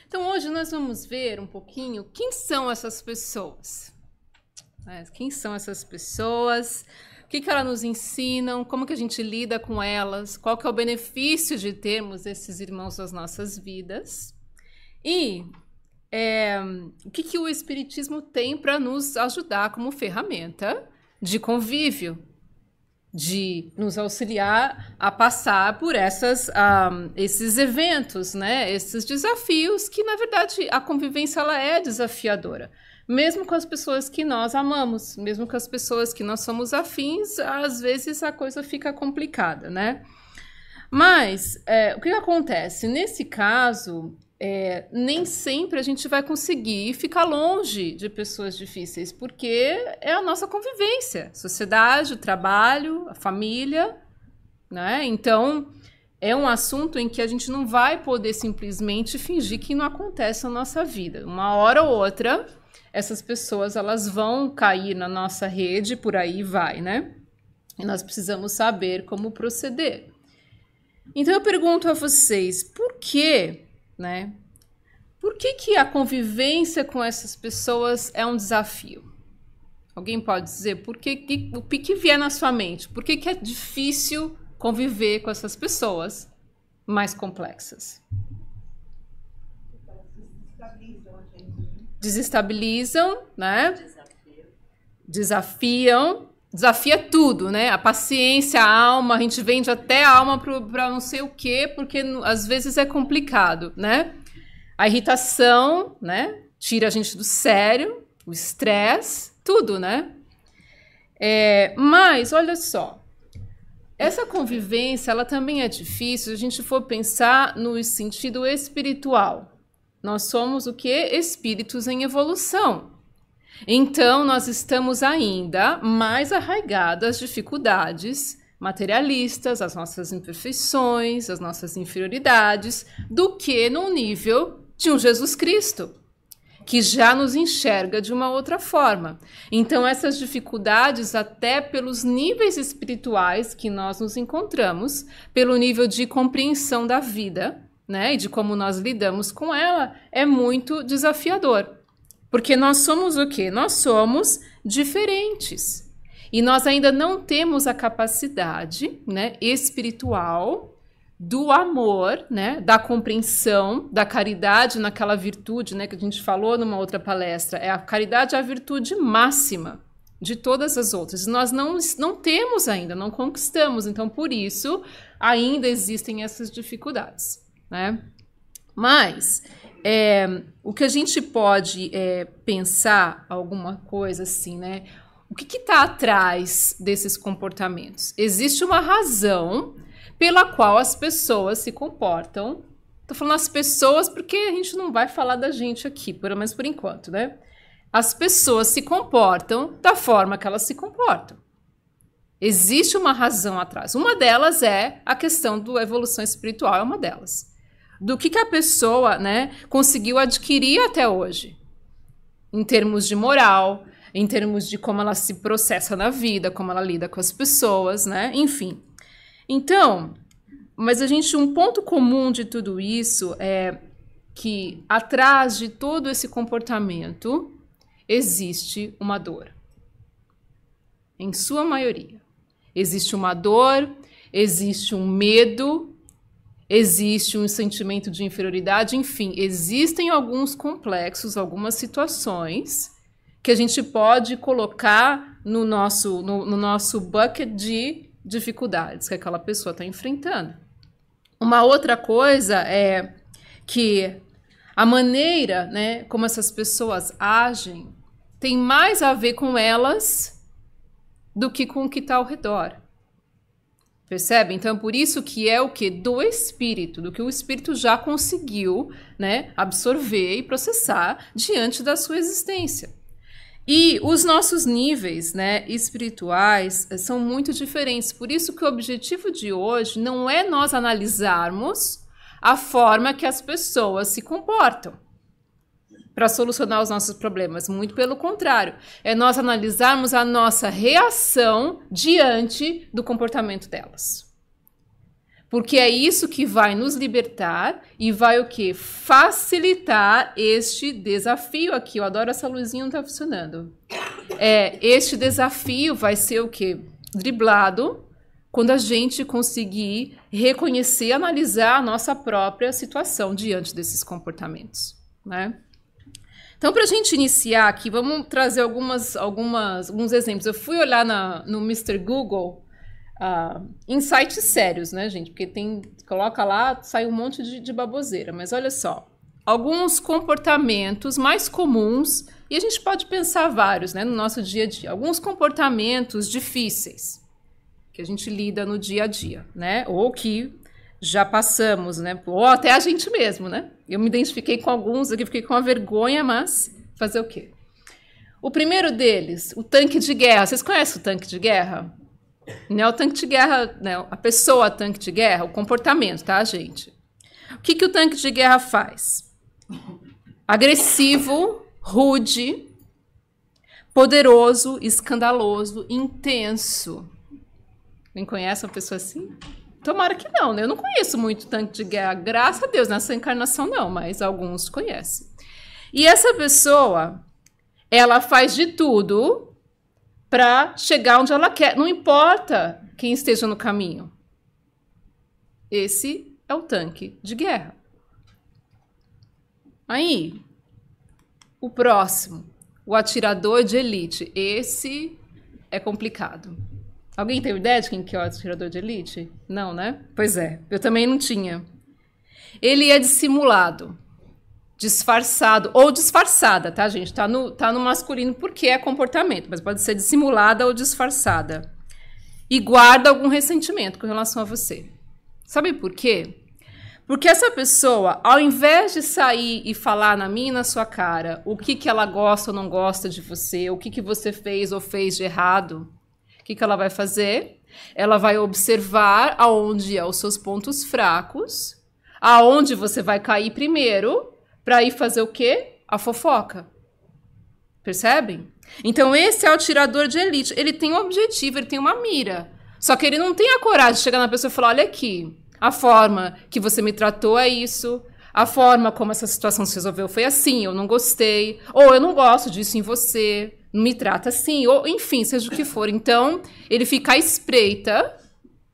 Então, hoje nós vamos ver um pouquinho quem são essas pessoas. Quem são essas pessoas? O que elas nos ensinam? Como que a gente lida com elas? Qual que é o benefício de termos esses irmãos nas nossas vidas? E o que o Espiritismo tem para nos ajudar como ferramenta de convívio, de nos auxiliar a passar por esses eventos, né? Esses desafios que, na verdade, a convivência ela é desafiadora. Mesmo com as pessoas que nós amamos, mesmo com as pessoas que nós somos afins, às vezes a coisa fica complicada, né? Mas o que acontece? Nesse caso, nem sempre a gente vai conseguir ficar longe de pessoas difíceis, porque é a nossa convivência, a sociedade, o trabalho, a família, né? Então, é um assunto em que a gente não vai poder simplesmente fingir que não acontece na nossa vida. Uma hora ou outra, essas pessoas elas vão cair na nossa rede, por aí vai, né? E nós precisamos saber como proceder. Então, eu pergunto a vocês, por quê? Né? Por que a convivência com essas pessoas é um desafio? Alguém pode dizer o que vier na sua mente? Por que é difícil conviver com essas pessoas mais complexas? Desestabilizam, né? Desafia tudo, né? A paciência, a alma, a gente vende até a alma para não sei o quê, porque às vezes é complicado, né? A irritação, né? Tira a gente do sério, o estresse, tudo, né? Mas, olha só, essa convivência, ela também é difícil se a gente for pensar no sentido espiritual. Nós somos o quê? Espíritos em evolução. Então, nós estamos ainda mais arraigados às dificuldades materialistas, às nossas imperfeições, às nossas inferioridades, do que no nível de um Jesus Cristo, que já nos enxerga de uma outra forma. Então, essas dificuldades, até pelos níveis espirituais que nós nos encontramos, pelo nível de compreensão da vida, né, e de como nós lidamos com ela, é muito desafiador. Porque nós somos o quê? Nós somos diferentes. E nós ainda não temos a capacidade, né, espiritual do amor, né, da compreensão, da caridade naquela virtude, né, que a gente falou numa outra palestra. A caridade é a virtude máxima de todas as outras. E nós não temos ainda, não conquistamos. Então, por isso, ainda existem essas dificuldades, né? Mas o que a gente pode pensar, alguma coisa assim, né? O que está atrás desses comportamentos? Existe uma razão pela qual as pessoas se comportam. Estou falando as pessoas porque a gente não vai falar da gente aqui, pelo menos por enquanto, né? As pessoas se comportam da forma que elas se comportam. Existe uma razão atrás. Uma delas é a questão da evolução espiritual, é uma delas. Do que a pessoa, né, conseguiu adquirir até hoje, em termos de moral, em termos de como ela se processa na vida, como ela lida com as pessoas, né, enfim. Então, mas um ponto comum de tudo isso é que atrás de todo esse comportamento existe uma dor. Em sua maioria. Existe uma dor, existe um medo, existe um sentimento de inferioridade, enfim, existem alguns complexos, algumas situações que a gente pode colocar no nosso bucket de dificuldades que aquela pessoa está enfrentando. Uma outra coisa é que a maneira, né, como essas pessoas agem tem mais a ver com elas do que com o que está ao redor. Percebe? Então, por isso que é o que? Do espírito, do que o espírito já conseguiu, né, absorver e processar diante da sua existência. E os nossos níveis, né, espirituais são muito diferentes. Por isso que o objetivo de hoje não é nós analisarmos a forma que as pessoas se comportam para solucionar os nossos problemas. Muito pelo contrário, é nós analisarmos a nossa reação diante do comportamento delas. Porque é isso que vai nos libertar e vai o quê? Facilitar este desafio aqui. Eu adoro essa luzinha, não tá funcionando. Este desafio vai ser o quê? Driblado quando a gente conseguir reconhecer, analisar a nossa própria situação diante desses comportamentos, né? Então, para a gente iniciar aqui, vamos trazer alguns exemplos. Eu fui olhar no Mr. Google insights sérios, né, gente? Porque coloca lá, sai um monte de baboseira. Mas olha só, alguns comportamentos mais comuns, e a gente pode pensar vários, né, no nosso dia a dia. Alguns comportamentos difíceis que a gente lida no dia a dia, né? Ou que já passamos, né? Ou até a gente mesmo, né? Eu me identifiquei com alguns aqui, fiquei com a vergonha, mas fazer o quê? O primeiro deles, o tanque de guerra. Vocês conhecem o tanque de guerra? Não é o tanque de guerra, né? A pessoa tanque de guerra, o comportamento, tá, gente? O que o tanque de guerra faz? Agressivo, rude, poderoso, escandaloso, intenso. Quem conhece uma pessoa assim? Tomara que não, né? Eu não conheço muito tanque de guerra, graças a Deus, nessa encarnação não, mas alguns conhecem. E essa pessoa, ela faz de tudo para chegar onde ela quer, não importa quem esteja no caminho. Esse é o tanque de guerra. Aí, o próximo, o atirador de elite. Esse é complicado. Alguém tem ideia de quem que é o atirador de elite? Não, né? Pois é, eu também não tinha. Ele é dissimulado, disfarçado, ou disfarçada, tá, gente? Tá no masculino porque é comportamento, mas pode ser dissimulada ou disfarçada. E guarda algum ressentimento com relação a você. Sabe por quê? Porque essa pessoa, ao invés de sair e falar na minha e na sua cara o que ela gosta ou não gosta de você, o que você fez ou fez de errado, o que ela vai fazer? Ela vai observar aonde são os seus pontos fracos, aonde você vai cair primeiro, para ir fazer o quê? A fofoca. Percebem? Então esse é o atirador de elite. Ele tem um objetivo, ele tem uma mira. Só que ele não tem a coragem de chegar na pessoa e falar, olha aqui, a forma que você me tratou é isso, a forma como essa situação se resolveu foi assim, eu não gostei, ou eu não gosto disso em você, não me trata assim, ou enfim, seja o que for. Então, ele fica à espreita,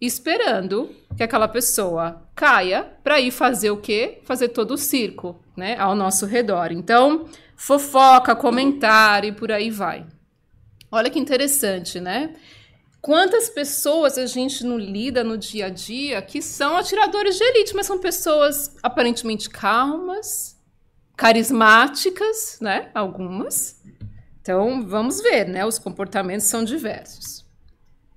esperando que aquela pessoa caia para ir fazer o quê? Fazer todo o circo, né, ao nosso redor. Então, fofoca, comentário e por aí vai. Olha que interessante, né? Quantas pessoas a gente não lida no dia a dia que são atiradores de elite, mas são pessoas aparentemente calmas, carismáticas, né? Algumas. Então, vamos ver, né? Os comportamentos são diversos.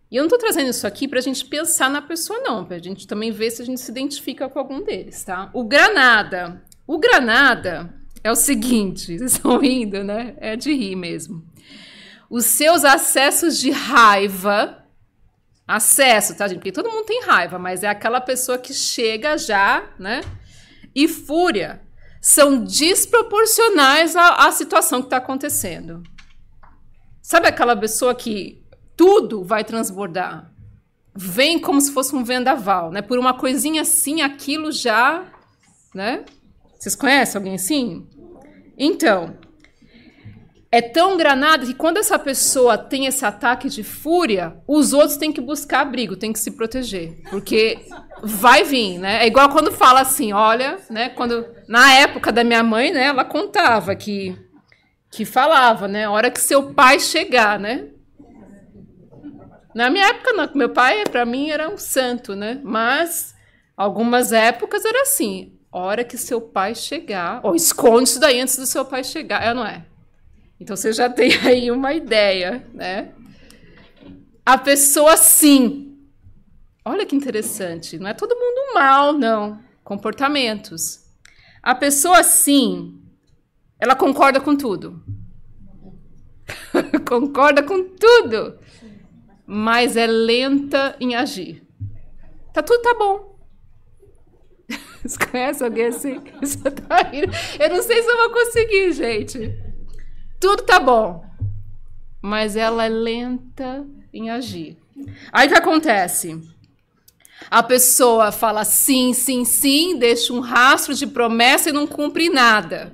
E eu não estou trazendo isso aqui para a gente pensar na pessoa, não. Para a gente também ver se a gente se identifica com algum deles, tá? O granada. O granada é o seguinte, vocês estão rindo, né? É de rir mesmo. Os seus acessos de raiva, acesso, tá, gente? Porque todo mundo tem raiva, mas é aquela pessoa que chega já, né? E fúria são desproporcionais à situação que está acontecendo. Sabe aquela pessoa que tudo vai transbordar? Vem como se fosse um vendaval, né? Por uma coisinha assim, aquilo já, né? Vocês conhecem alguém assim? Então, é tão granada que quando essa pessoa tem esse ataque de fúria, os outros têm que buscar abrigo, têm que se proteger, porque vai vir, né? É igual quando fala assim, olha, né? Quando na época da minha mãe, né? Ela contava que falava, né? A hora que seu pai chegar, né? Na minha época, não, meu pai, para mim, era um santo, né? Mas algumas épocas era assim, a hora que seu pai chegar, ou esconde isso daí antes do seu pai chegar, não é? Então, você já tem aí uma ideia, né? A pessoa, sim. Olha que interessante. Não é todo mundo mal, não. Comportamentos. A pessoa, sim, ela concorda com tudo. Concorda com tudo. Mas é lenta em agir. Tudo tá bom. Você conhece alguém assim? Eu não sei se eu vou conseguir, gente. Tudo tá bom, mas ela é lenta em agir. Aí o que acontece? A pessoa fala sim, sim, sim, deixa um rastro de promessa e não cumpre nada.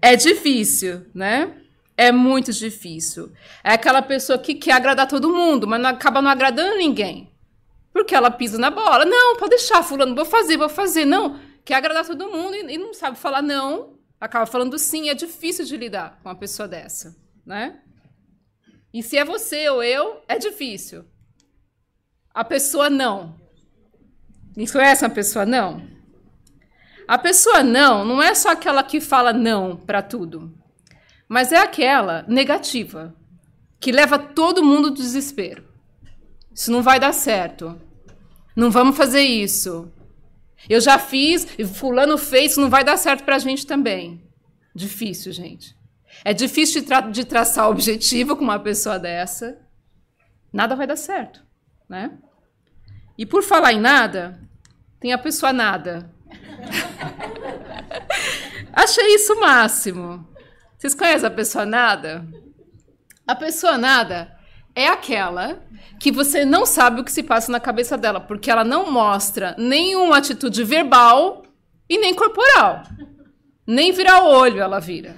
É difícil, né? É muito difícil. É aquela pessoa que quer agradar todo mundo, mas acaba não agradando ninguém. Porque ela pisa na bola. Não, pode deixar, fulano, vou fazer. Não, quer agradar todo mundo e não sabe falar não. Acaba falando sim. É difícil de lidar com uma pessoa dessa, né? E se é você ou eu, é difícil. A pessoa não. Isso é essa pessoa não? A pessoa não é só aquela que fala não para tudo. Mas é aquela negativa, que leva todo mundo ao desespero. Isso não vai dar certo. Não vamos fazer isso. Eu já fiz, e fulano fez, isso não vai dar certo pra gente também. Difícil, gente. É difícil de traçar objetivo com uma pessoa dessa. Nada vai dar certo, né? E por falar em nada, tem a pessoa nada. Achei isso o máximo. Vocês conhecem a pessoa nada? A pessoa nada é aquela que você não sabe o que se passa na cabeça dela, porque ela não mostra nenhuma atitude verbal e nem corporal. Nem virar o olho ela vira.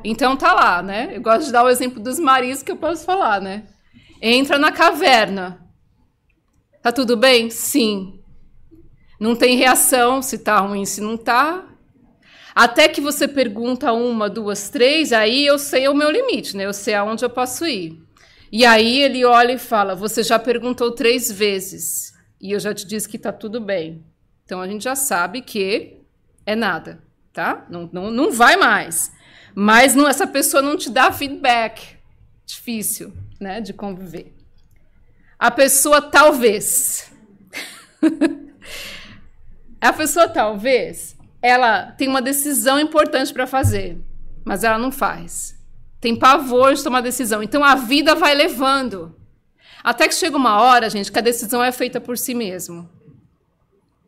Então tá lá, né? Eu gosto de dar o exemplo dos maris que eu posso falar, né? Entra na caverna. Tá tudo bem? Sim. Não tem reação se tá ruim, se não tá. Até que você pergunta 1, 2, 3, aí eu sei o meu limite, né? Eu sei aonde eu posso ir. E aí ele olha e fala, você já perguntou 3 vezes e eu já te disse que tá tudo bem. Então a gente já sabe que é nada, tá? Não vai mais. Mas essa pessoa não te dá feedback. Difícil, né, de conviver. A pessoa talvez. A pessoa talvez, ela tem uma decisão importante para fazer, mas ela não faz. Tem pavor de tomar decisão. Então a vida vai levando. Até que chega uma hora, gente, que a decisão é feita por si mesmo.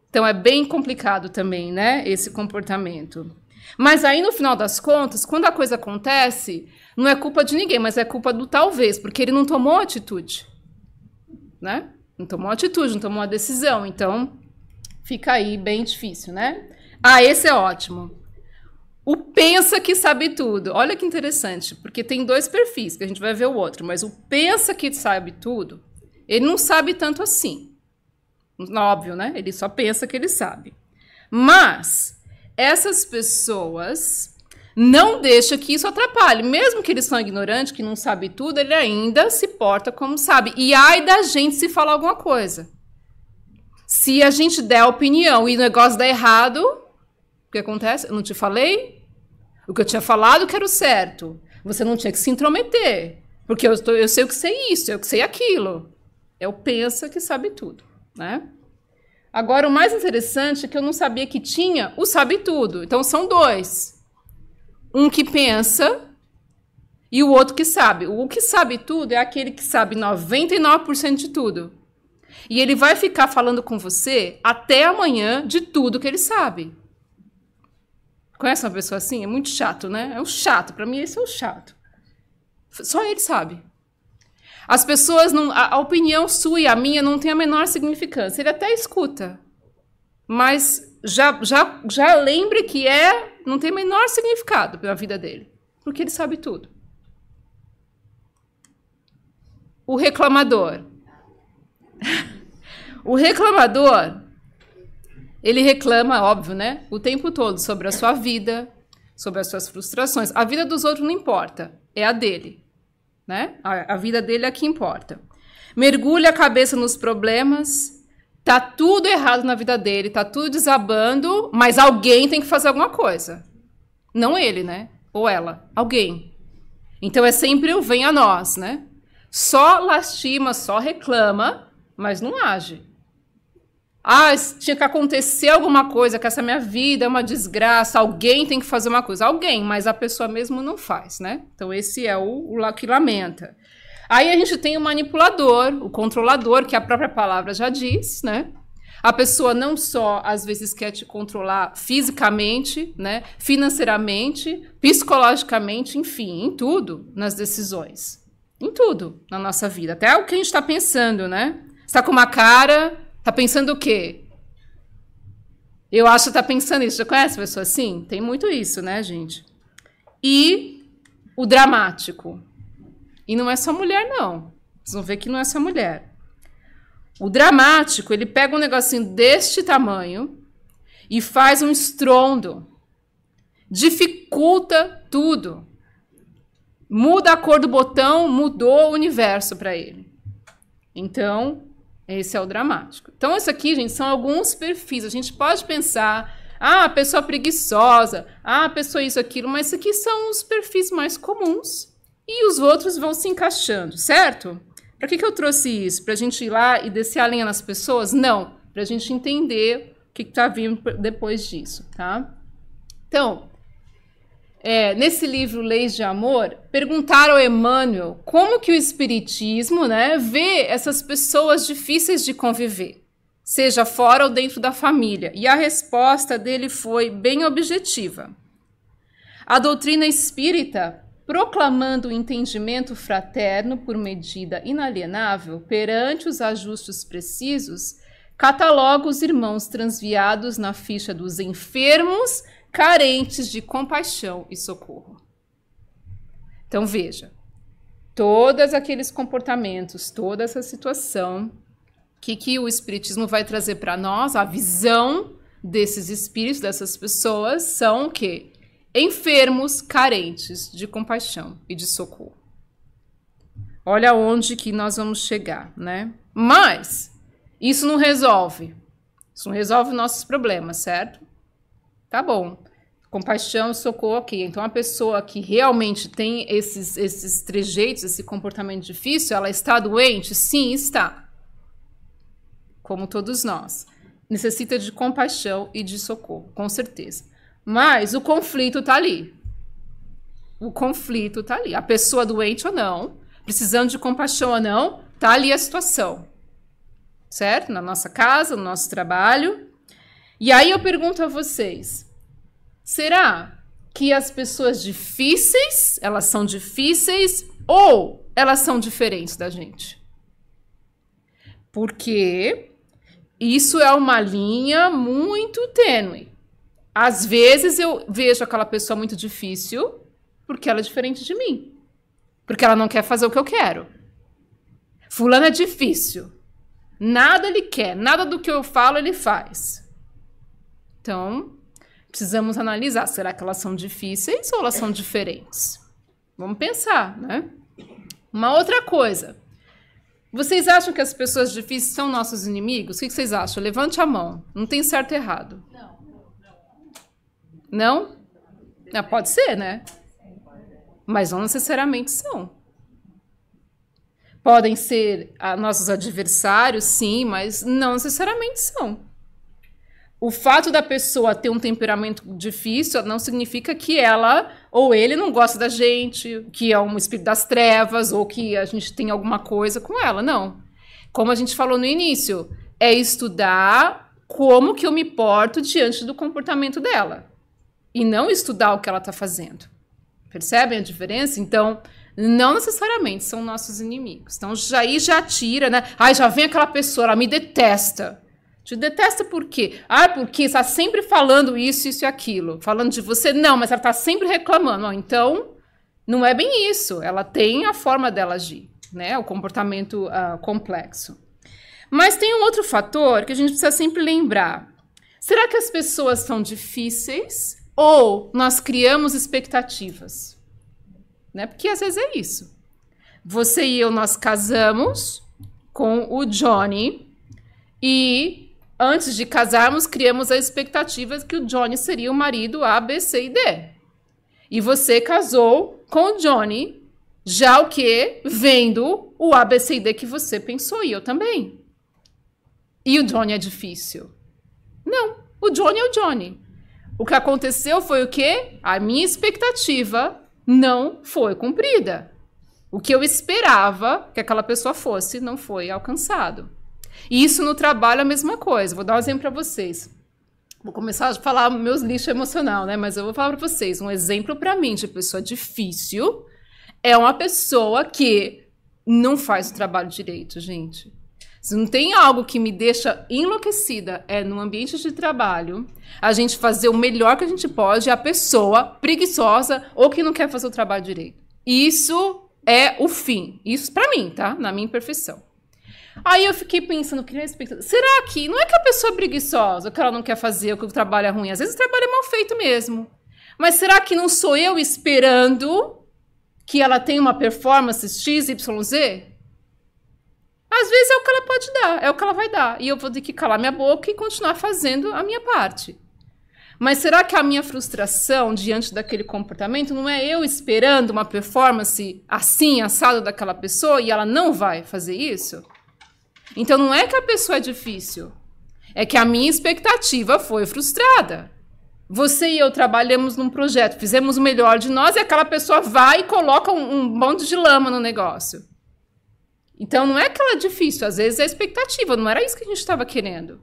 Então é bem complicado também, né, esse comportamento. Mas aí, no final das contas, quando a coisa acontece, não é culpa de ninguém, mas é culpa do talvez, porque ele não tomou atitude, né? Não tomou atitude, não tomou uma decisão. Então, fica aí bem difícil, né? Ah, esse é ótimo. O pensa que sabe tudo. Olha que interessante, porque tem 2 perfis, que a gente vai ver o outro, mas o pensa que sabe tudo, ele não sabe tanto assim. Óbvio, né? Ele só pensa que ele sabe. Mas essas pessoas não deixam que isso atrapalhe. Mesmo que eles são ignorantes, que não sabe tudo, ele ainda se porta como sabe. E ai da gente se falar alguma coisa. Se a gente der opinião e o negócio dá errado, o que acontece? Eu não te falei? O que eu tinha falado que era o certo. Você não tinha que se intrometer. Porque eu sei o que sei isso, eu que sei aquilo. É o pensa que sabe tudo, né? Agora, o mais interessante é que eu não sabia que tinha o sabe tudo. Então, são 2. Um que pensa e o outro que sabe. O que sabe tudo é aquele que sabe 99% de tudo. E ele vai ficar falando com você até amanhã de tudo que ele sabe. Conhece uma pessoa assim? É muito chato, né? É um chato. Para mim, esse é o chato. Só ele sabe. As pessoas não... A opinião sua e a minha não tem a menor significância. Ele até escuta. Mas já lembre que não tem o menor significado na vida dele. Porque ele sabe tudo. O reclamador. O reclamador, ele reclama, óbvio, né? O tempo todo sobre a sua vida, sobre as suas frustrações. A vida dos outros não importa. É a dele. Né? A vida dele é a que importa. Mergulha a cabeça nos problemas, tá tudo errado na vida dele, tá tudo desabando, mas alguém tem que fazer alguma coisa. Não ele, né? Ou ela, alguém. Então é sempre o vem a nós, né? Só lastima, só reclama, mas não age. Ah, tinha que acontecer alguma coisa, que essa minha vida é uma desgraça, alguém tem que fazer uma coisa. Alguém, mas a pessoa mesmo não faz, né? Então esse é o que lamenta. Aí a gente tem o manipulador, o controlador, que a própria palavra já diz, né? A pessoa não só, às vezes, quer te controlar fisicamente, né? Financeiramente, psicologicamente, enfim, em tudo, nas decisões. Em tudo na nossa vida, até o que a gente está pensando, né? Você tá com uma cara, tá pensando o quê? Eu acho que tá pensando isso. Já conhece pessoa assim? Tem muito isso, né, gente? E o dramático. E não é só mulher, não. Vocês vão ver que não é só mulher. O dramático, ele pega um negocinho deste tamanho e faz um estrondo. Dificulta tudo. Muda a cor do botão, mudou o universo para ele. Então, esse é o dramático. Então, isso aqui, gente, são alguns perfis. A gente pode pensar, a pessoa preguiçosa, a pessoa isso, aquilo, mas isso aqui são os perfis mais comuns e os outros vão se encaixando, certo? Para que eu trouxe isso? Para a gente ir lá e descer a lenha nas pessoas? Não, para a gente entender o que está vindo depois disso, tá? Então, nesse livro Leis de Amor, perguntaram ao Emmanuel como que o Espiritismo, né, vê essas pessoas difíceis de conviver, seja fora ou dentro da família. E a resposta dele foi bem objetiva. A doutrina espírita, proclamando o entendimento fraterno por medida inalienável perante os ajustes precisos, cataloga os irmãos transviados na ficha dos enfermos carentes de compaixão e socorro. Então, veja, todos aqueles comportamentos, toda essa situação, que o Espiritismo vai trazer para nós, a visão desses espíritos, dessas pessoas, são o quê? Enfermos carentes de compaixão e de socorro. Olha onde que nós vamos chegar, né? Mas isso não resolve. Isso não resolve nossos problemas, certo? Tá bom. Compaixão e socorro, ok. Então, a pessoa que realmente tem esses trejeitos, esse comportamento difícil, ela está doente? Sim, está. Como todos nós. Necessita de compaixão e de socorro, com certeza. Mas o conflito está ali. O conflito está ali. A pessoa doente ou não, precisando de compaixão ou não, está ali a situação. Certo? Na nossa casa, no nosso trabalho. E aí eu pergunto a vocês, será que as pessoas difíceis, elas são difíceis ou elas são diferentes da gente? Porque isso é uma linha muito tênue. Às vezes eu vejo aquela pessoa muito difícil porque ela é diferente de mim. Porque ela não quer fazer o que eu quero. Fulano é difícil. Nada ele quer, nada do que eu falo ele faz. Então, precisamos analisar, será que elas são difíceis ou elas são diferentes? Vamos pensar, né? Uma outra coisa. Vocês acham que as pessoas difíceis são nossos inimigos? O que vocês acham? Levante a mão. Não tem certo e errado. Não? Não? Pode ser, né? Mas não necessariamente são. Podem ser nossos adversários, sim, mas não necessariamente são. O fato da pessoa ter um temperamento difícil não significa que ela ou ele não gosta da gente, que é um espírito das trevas, ou que a gente tem alguma coisa com ela, não. Como a gente falou no início, é estudar como que eu me porto diante do comportamento dela. E não estudar o que ela está fazendo. Percebem a diferença? Então, não necessariamente são nossos inimigos. Então, já tira, né? Já vem aquela pessoa, ela me detesta. Te detesta por quê? Porque está sempre falando isso e aquilo. Falando de você, não, mas ela está sempre reclamando. Então, não é bem isso. Ela tem a forma dela agir, né? O comportamento complexo. Mas tem um outro fator que a gente precisa sempre lembrar. Será que as pessoas são difíceis ou nós criamos expectativas? Né? Porque às vezes é isso. Você e eu, nós casamos com o Johnny e antes de casarmos, criamos a expectativa que o Johnny seria o marido A, B, C e D. E você casou com o Johnny, já o quê? Vendo o A, B, C e D que você pensou, e eu também. E o Johnny é difícil? Não, o Johnny é o Johnny. O que aconteceu foi o quê? A minha expectativa não foi cumprida. O que eu esperava que aquela pessoa fosse não foi alcançado. E isso no trabalho é a mesma coisa. Vou dar um exemplo para vocês. Vou começar a falar meus lixos emocional, né? Mas eu vou falar para vocês. Um exemplo para mim de pessoa difícil é uma pessoa que não faz o trabalho direito, gente. Se não tem algo que me deixa enlouquecida, é no ambiente de trabalho, a gente fazer o melhor que a gente pode, a pessoa preguiçosa ou que não quer fazer o trabalho direito. Isso é o fim. Isso pra mim, tá? Na minha imperfeição. Aí eu fiquei pensando, será que não é que a pessoa é preguiçosa, que ela não quer fazer, ou que o trabalho é ruim? Às vezes o trabalho é mal feito mesmo. Mas será que não sou eu esperando que ela tenha uma performance X, Y, Z? Às vezes é o que ela pode dar, é o que ela vai dar. E eu vou ter que calar minha boca e continuar fazendo a minha parte. Mas será que a minha frustração diante daquele comportamento não é eu esperando uma performance assim, assado daquela pessoa, e ela não vai fazer isso? Então não é que a pessoa é difícil, é que a minha expectativa foi frustrada. Você e eu trabalhamos num projeto, fizemos o melhor de nós e aquela pessoa vai e coloca um monte de lama no negócio. Então não é que ela é difícil, às vezes é a expectativa, não era isso que a gente estava querendo.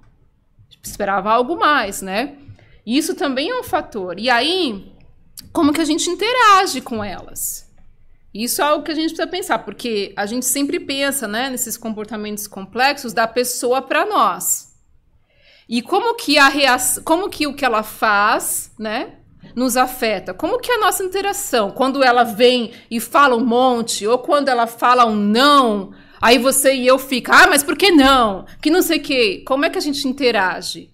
A gente esperava algo mais, né? E isso também é um fator. E aí, como que a gente interage com elas? Isso é algo que a gente precisa pensar, porque a gente sempre pensa, né, nesses comportamentos complexos da pessoa para nós. E como que como que o que ela faz, né, nos afeta? Como que a nossa interação, quando ela vem e fala um monte, ou quando ela fala um não, aí você e eu fica, mas por que não? Que não sei o quê. Como é que a gente interage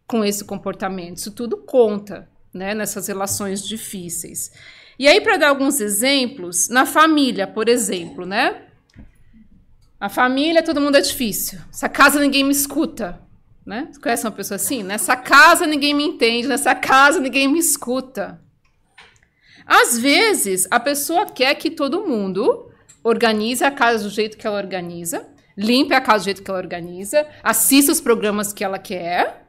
com esse comportamento? Isso tudo conta, né, nessas relações difíceis. E aí, para dar alguns exemplos, na família, por exemplo, né? A família, todo mundo é difícil. Essa casa ninguém me escuta, né? Você conhece uma pessoa assim? Nessa casa ninguém me entende, nessa casa ninguém me escuta. Às vezes, a pessoa quer que todo mundo organize a casa do jeito que ela organiza, limpe a casa do jeito que ela organiza, assista os programas que ela quer.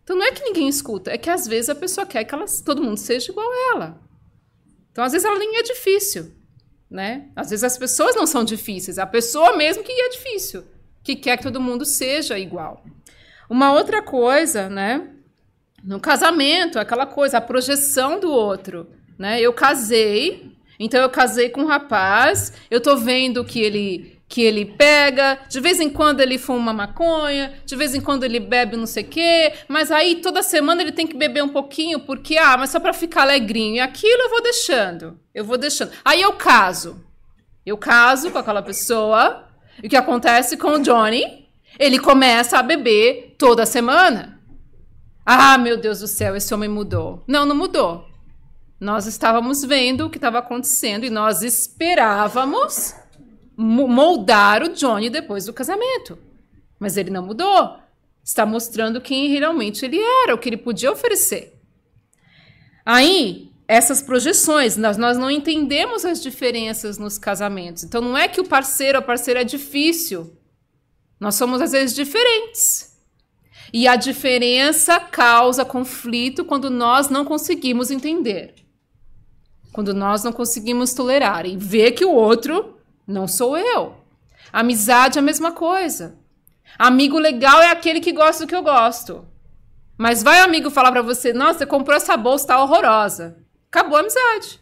Então, não é que ninguém escuta, é que às vezes a pessoa quer que todo mundo seja igual a ela. Então, às vezes, ela nem é difícil, né? Às vezes, as pessoas não são difíceis. A pessoa mesmo que é difícil, que quer que todo mundo seja igual. Uma outra coisa, né? No casamento, aquela coisa, a projeção do outro, né? Eu casei, então eu casei com um rapaz, eu tô vendo que ele pega, de vez em quando ele fuma maconha, de vez em quando ele bebe não sei o quê, mas aí toda semana ele tem que beber um pouquinho, porque, mas só para ficar alegrinho, e aquilo eu vou deixando. Aí eu caso com aquela pessoa, e o que acontece com o Johnny? Ele começa a beber toda semana. Meu Deus do céu, esse homem mudou. Não mudou. Nós estávamos vendo o que estava acontecendo, e nós esperávamos moldar o Johnny depois do casamento. Mas ele não mudou. Está mostrando quem realmente ele era, o que ele podia oferecer. Aí, essas projeções, nós não entendemos as diferenças nos casamentos. Então, não é que o parceiro ou a parceira é difícil. Nós somos, às vezes, diferentes. E a diferença causa conflito quando nós não conseguimos entender. Quando nós não conseguimos tolerar e ver que o outro não sou eu. Amizade é a mesma coisa. Amigo legal é aquele que gosta do que eu gosto. Mas vai amigo falar pra você, nossa, você comprou essa bolsa, tá horrorosa. Acabou a amizade.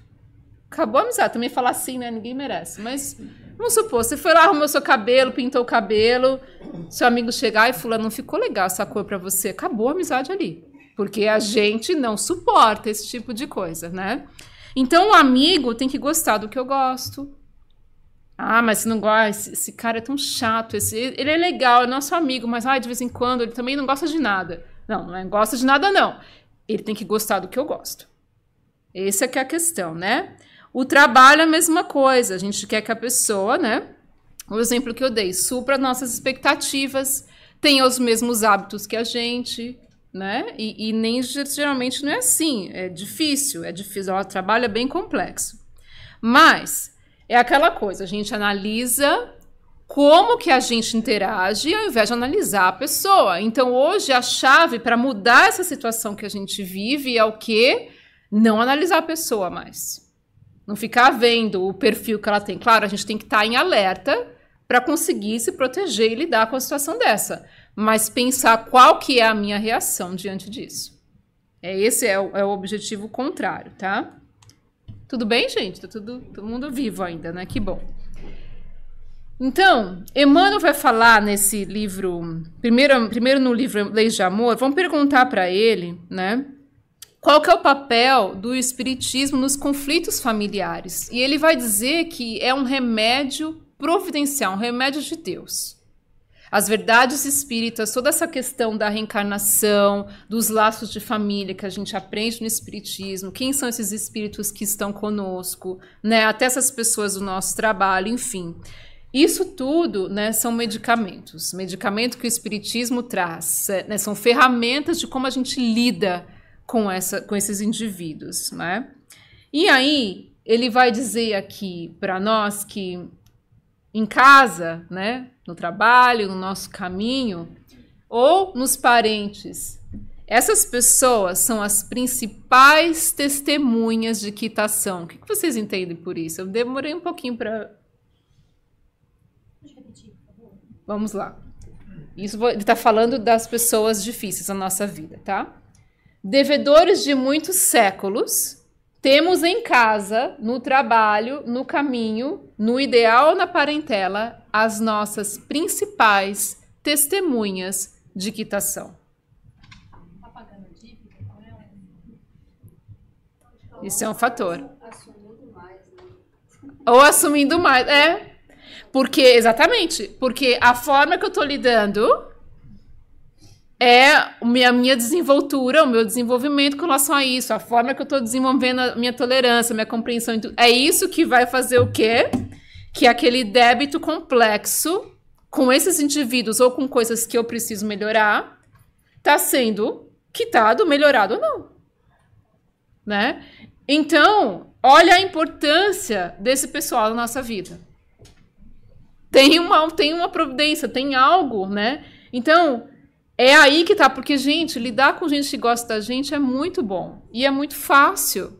Acabou a amizade. Também falar assim, né? Ninguém merece. Mas vamos supor, você foi lá, arrumou seu cabelo, pintou o cabelo, seu amigo chegar e fulano, não ficou legal essa cor pra você. Acabou a amizade ali. Porque a gente não suporta esse tipo de coisa, né? Então o amigo tem que gostar do que eu gosto. Mas você não gosta, esse cara é tão chato, ele é legal, é nosso amigo, mas de vez em quando ele também não gosta de nada. Não gosta de nada, não. Ele tem que gostar do que eu gosto. Essa é que é a questão, né? O trabalho é a mesma coisa. A gente quer que a pessoa, né? O exemplo que eu dei, supra nossas expectativas, tenha os mesmos hábitos que a gente, né? E nem geralmente não é assim. É difícil. O trabalho é bem complexo. Mas é aquela coisa, a gente analisa como que a gente interage ao invés de analisar a pessoa. Então, hoje, a chave para mudar essa situação que a gente vive é o quê? Não analisar a pessoa mais. Não ficar vendo o perfil que ela tem. Claro, a gente tem que estar em alerta para conseguir se proteger e lidar com a situação dessa. Mas pensar qual que é a minha reação diante disso. Esse é o objetivo contrário, tá? Tudo bem, gente? Tá todo mundo vivo ainda, né? Que bom. Então, Emmanuel vai falar nesse livro, primeiro no livro Leis de Amor, vamos perguntar para ele, né? Qual que é o papel do espiritismo nos conflitos familiares? E ele vai dizer que é um remédio providencial, um remédio de Deus. As verdades espíritas, toda essa questão da reencarnação, dos laços de família que a gente aprende no espiritismo, quem são esses espíritos que estão conosco, né? Até essas pessoas do nosso trabalho, enfim. Isso tudo, né, são medicamentos. Medicamento que o espiritismo traz, né? São ferramentas de como a gente lida com esses indivíduos, né? E aí, ele vai dizer aqui para nós que em casa, né, no trabalho, no nosso caminho, ou nos parentes, essas pessoas são as principais testemunhas de quitação. O que vocês entendem por isso? Eu demorei um pouquinho para... Vamos lá. Isso ele está falando das pessoas difíceis na nossa vida, tá? Devedores de muitos séculos, temos em casa, no trabalho, no caminho, no ideal ou na parentela, as nossas principais testemunhas de quitação. Tá pagando dívida? Isso é um fator. Assumindo mais, né? Ou assumindo mais, Porque, exatamente, porque a forma que eu tô lidando é a minha desenvoltura, o meu desenvolvimento com relação a isso, a forma que eu tô desenvolvendo a minha tolerância, a minha compreensão. É isso que vai fazer o quê? Que aquele débito complexo com esses indivíduos ou com coisas que eu preciso melhorar tá sendo quitado, melhorado ou não. Né? Então, olha a importância desse pessoal na nossa vida. Tem uma providência, tem algo, né? Então, é aí que tá, porque, gente, lidar com gente que gosta da gente é muito bom. E é muito fácil.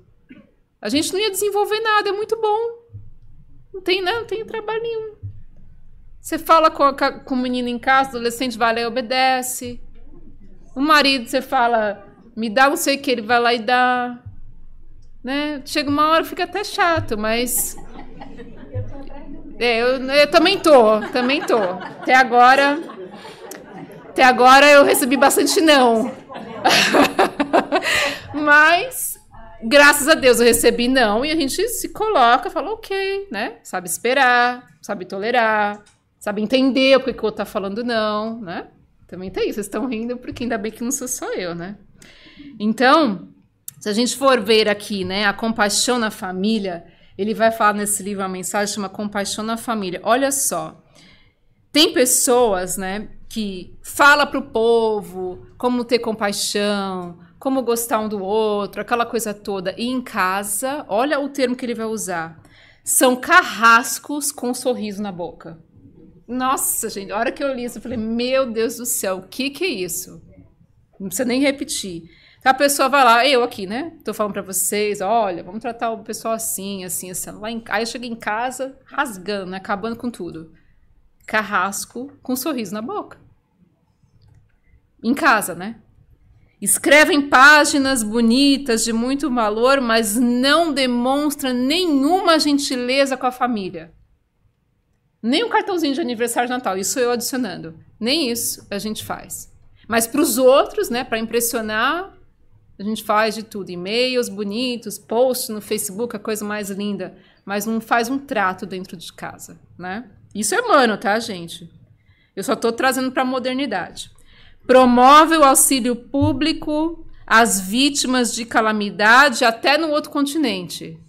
A gente não ia desenvolver nada, é muito bom. Não tem trabalho nenhum. Você fala com o menino em casa, o adolescente vai lá e obedece. O marido, você fala, me dá não sei o que, ele vai lá e dá. Né? Chega uma hora, fica até chato, mas... eu também tô. Até agora eu recebi bastante não. Mas, graças a Deus, eu recebi não. E a gente se coloca, fala ok, né? Sabe esperar, sabe tolerar, sabe entender porque que o outro tá falando não, né? Também tem isso. Vocês estão rindo porque ainda bem que não sou só eu, né? Então, se a gente for ver aqui, né, a compaixão na família, ele vai falar nesse livro uma mensagem que chama Compaixão na Família. Olha só, tem pessoas, né, que fala para o povo como ter compaixão, como gostar um do outro, aquela coisa toda. E em casa, olha o termo que ele vai usar. São carrascos com um sorriso na boca. Nossa, gente, a hora que eu li isso, eu falei, meu Deus do céu, o que é isso? Não precisa nem repetir. Então, a pessoa vai lá, eu aqui, né? Tô falando pra vocês, olha, vamos tratar o pessoal assim, assim, assim. Aí eu cheguei em casa, rasgando, né? Acabando com tudo. Carrasco com um sorriso na boca. Em casa, né? Escrevem páginas bonitas de muito valor, mas não demonstra nenhuma gentileza com a família. Nem um cartãozinho de aniversário de Natal, isso eu adicionando. Nem isso a gente faz. Mas para os outros, né, para impressionar, a gente faz de tudo. E-mails bonitos, posts no Facebook, a coisa mais linda. Mas não faz um trato dentro de casa, né? Isso é humano, tá, gente? Eu só estou trazendo para a modernidade. Promove o auxílio público às vítimas de calamidade até no outro continente.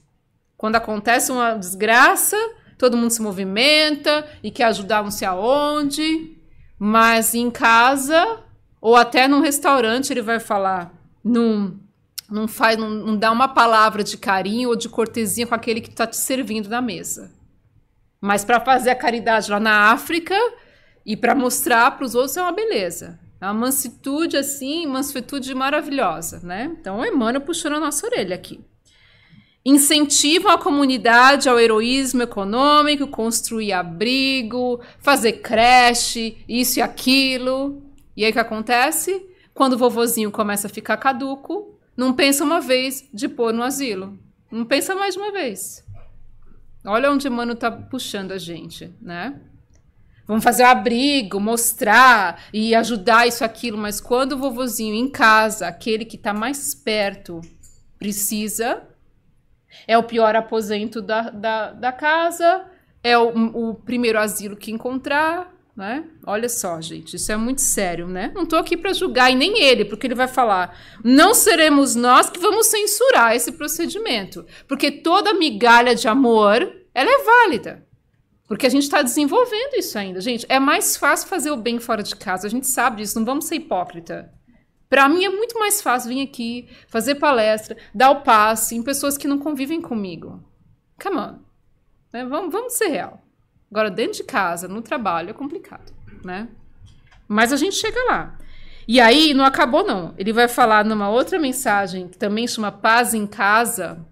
Quando acontece uma desgraça, todo mundo se movimenta e quer ajudar não sei aonde, mas em casa ou até num restaurante ele vai falar, não dá uma palavra de carinho ou de cortesia com aquele que está te servindo na mesa. Mas para fazer a caridade lá na África e para mostrar para os outros é uma beleza. É uma mansitude assim, mansitude maravilhosa, né? Então o Emmanuel puxando a nossa orelha aqui. Incentivam a comunidade ao heroísmo econômico, construir abrigo, fazer creche, isso e aquilo. E aí o que acontece? Quando o vovozinho começa a ficar caduco, não pensa uma vez de pôr no asilo. Não pensa mais de uma vez. Olha onde Emmanuel está puxando a gente, né? Vamos fazer o abrigo, mostrar e ajudar isso, aquilo. Mas quando o vovozinho em casa, aquele que está mais perto, precisa, é o pior aposento da casa, é o primeiro asilo que encontrar, né? Olha só, gente, isso é muito sério, né? Não estou aqui para julgar, e nem ele, porque ele vai falar, não seremos nós que vamos censurar esse procedimento, porque toda migalha de amor, ela é válida. Porque a gente está desenvolvendo isso ainda. Gente, é mais fácil fazer o bem fora de casa. A gente sabe disso, não vamos ser hipócrita. Para mim é muito mais fácil vir aqui, fazer palestra, dar o passe em pessoas que não convivem comigo. Come on. Né? Vamos ser real. Agora, dentro de casa, no trabalho, é complicado. Né? Mas a gente chega lá. E aí, não acabou não. Ele vai falar numa outra mensagem, que também chama Paz em Casa,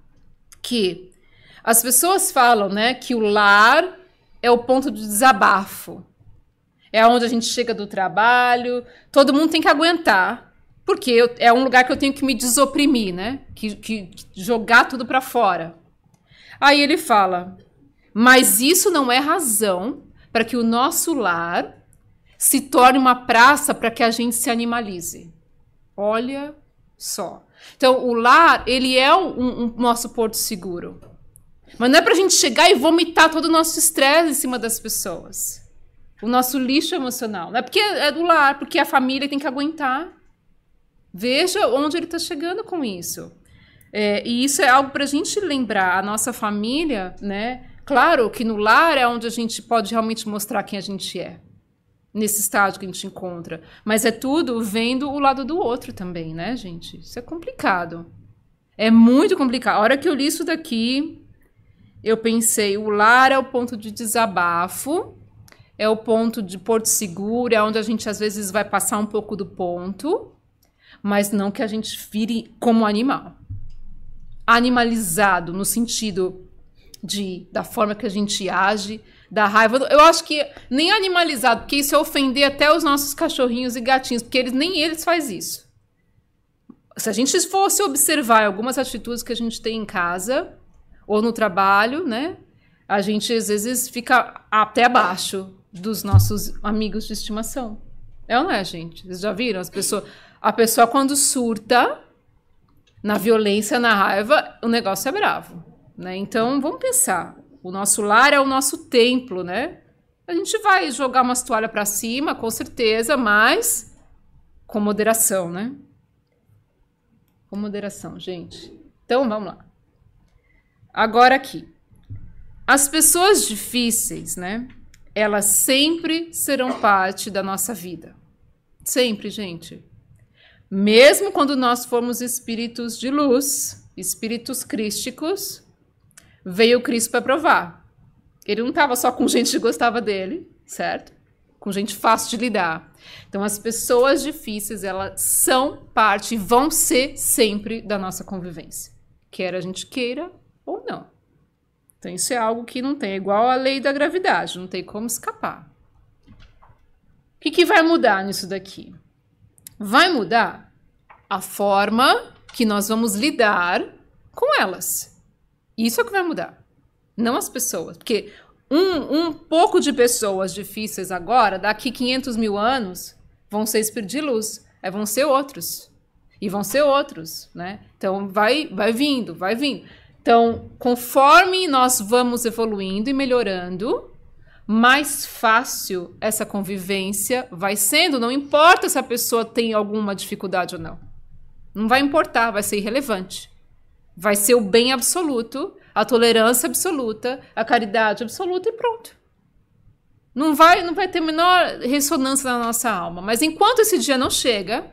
que as pessoas falam, né, que o lar é o ponto de desabafo. É onde a gente chega do trabalho, todo mundo tem que aguentar, porque é um lugar que eu tenho que me desoprimir, né? Que jogar tudo para fora. Aí ele fala, mas isso não é razão para que o nosso lar se torne uma praça para que a gente se animalize. Olha só. Então, o lar, ele é um nosso porto seguro. Mas não é pra gente chegar e vomitar todo o nosso estresse em cima das pessoas. O nosso lixo emocional. Não é porque é do lar, porque a família tem que aguentar. Veja onde ele está chegando com isso. E isso é algo pra gente lembrar. A nossa família, né? Claro que no lar é onde a gente pode realmente mostrar quem a gente é. Nesse estágio que a gente encontra. Mas é tudo vendo o lado do outro também, né, gente? Isso é complicado. É muito complicado. A hora que eu li isso daqui, eu pensei, o lar é o ponto de desabafo, é o ponto de porto seguro, é onde a gente às vezes vai passar um pouco do ponto, mas não que a gente vire como animal. Animalizado no sentido da forma que a gente age, da raiva. Eu acho que nem animalizado, porque isso é ofender até os nossos cachorrinhos e gatinhos, porque nem eles fazem isso. Se a gente fosse observar algumas atitudes que a gente tem em casa ou no trabalho, né? A gente às vezes fica até abaixo dos nossos amigos de estimação. É ou não é, gente? Vocês já viram? A pessoa quando surta na violência, na raiva, o negócio é bravo, né? Então, vamos pensar. O nosso lar é o nosso templo, né? A gente vai jogar umas toalhas para cima, com certeza, mas com moderação, né? Com moderação, gente. Então, vamos lá. Agora aqui. As pessoas difíceis, né? Elas sempre serão parte da nossa vida. Sempre, gente. Mesmo quando nós formos espíritos de luz, espíritos crísticos, veio Cristo para provar. Ele não estava só com gente que gostava dele, certo? Com gente fácil de lidar. Então, as pessoas difíceis, elas são parte e vão ser sempre da nossa convivência. Quer a gente queira ou não. Então, isso é algo que não tem. É igual a lei da gravidade, não tem como escapar. O que vai mudar nisso daqui? Vai mudar a forma que nós vamos lidar com elas. Isso é o que vai mudar. Não as pessoas. Porque um pouco de pessoas difíceis agora, daqui 500 mil anos, vão ser espíritos de luz. Aí vão ser outros. E vão ser outros, né? Então, vai vindo, vai vindo. Então, conforme nós vamos evoluindo e melhorando, mais fácil essa convivência vai sendo. Não importa se a pessoa tem alguma dificuldade ou não. Não vai importar, vai ser irrelevante. Vai ser o bem absoluto, a tolerância absoluta, a caridade absoluta e pronto. Não vai ter a menor ressonância na nossa alma. Mas enquanto esse dia não chega,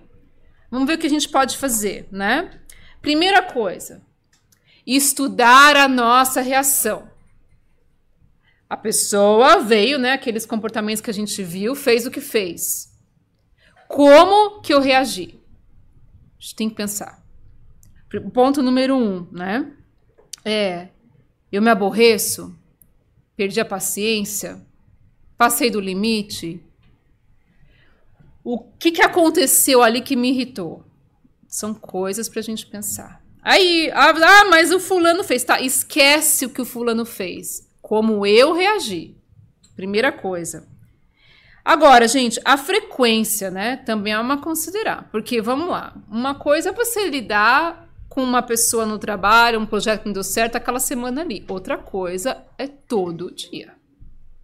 vamos ver o que a gente pode fazer, né? Primeira coisa, estudar a nossa reação. A pessoa veio, né? Aqueles comportamentos que a gente viu, fez o que fez. Como que eu reagi? A gente tem que pensar. Ponto número 1, né? Eu me aborreço, perdi a paciência, passei do limite. O que aconteceu ali que me irritou? São coisas para a gente pensar. Aí, mas o fulano fez. Tá, esquece o que o fulano fez. Como eu reagi. Primeira coisa. Agora, gente, a frequência, né, também é uma a considerar. Porque, vamos lá, uma coisa é você lidar com uma pessoa no trabalho, um projeto que não deu certo aquela semana ali. Outra coisa é todo dia.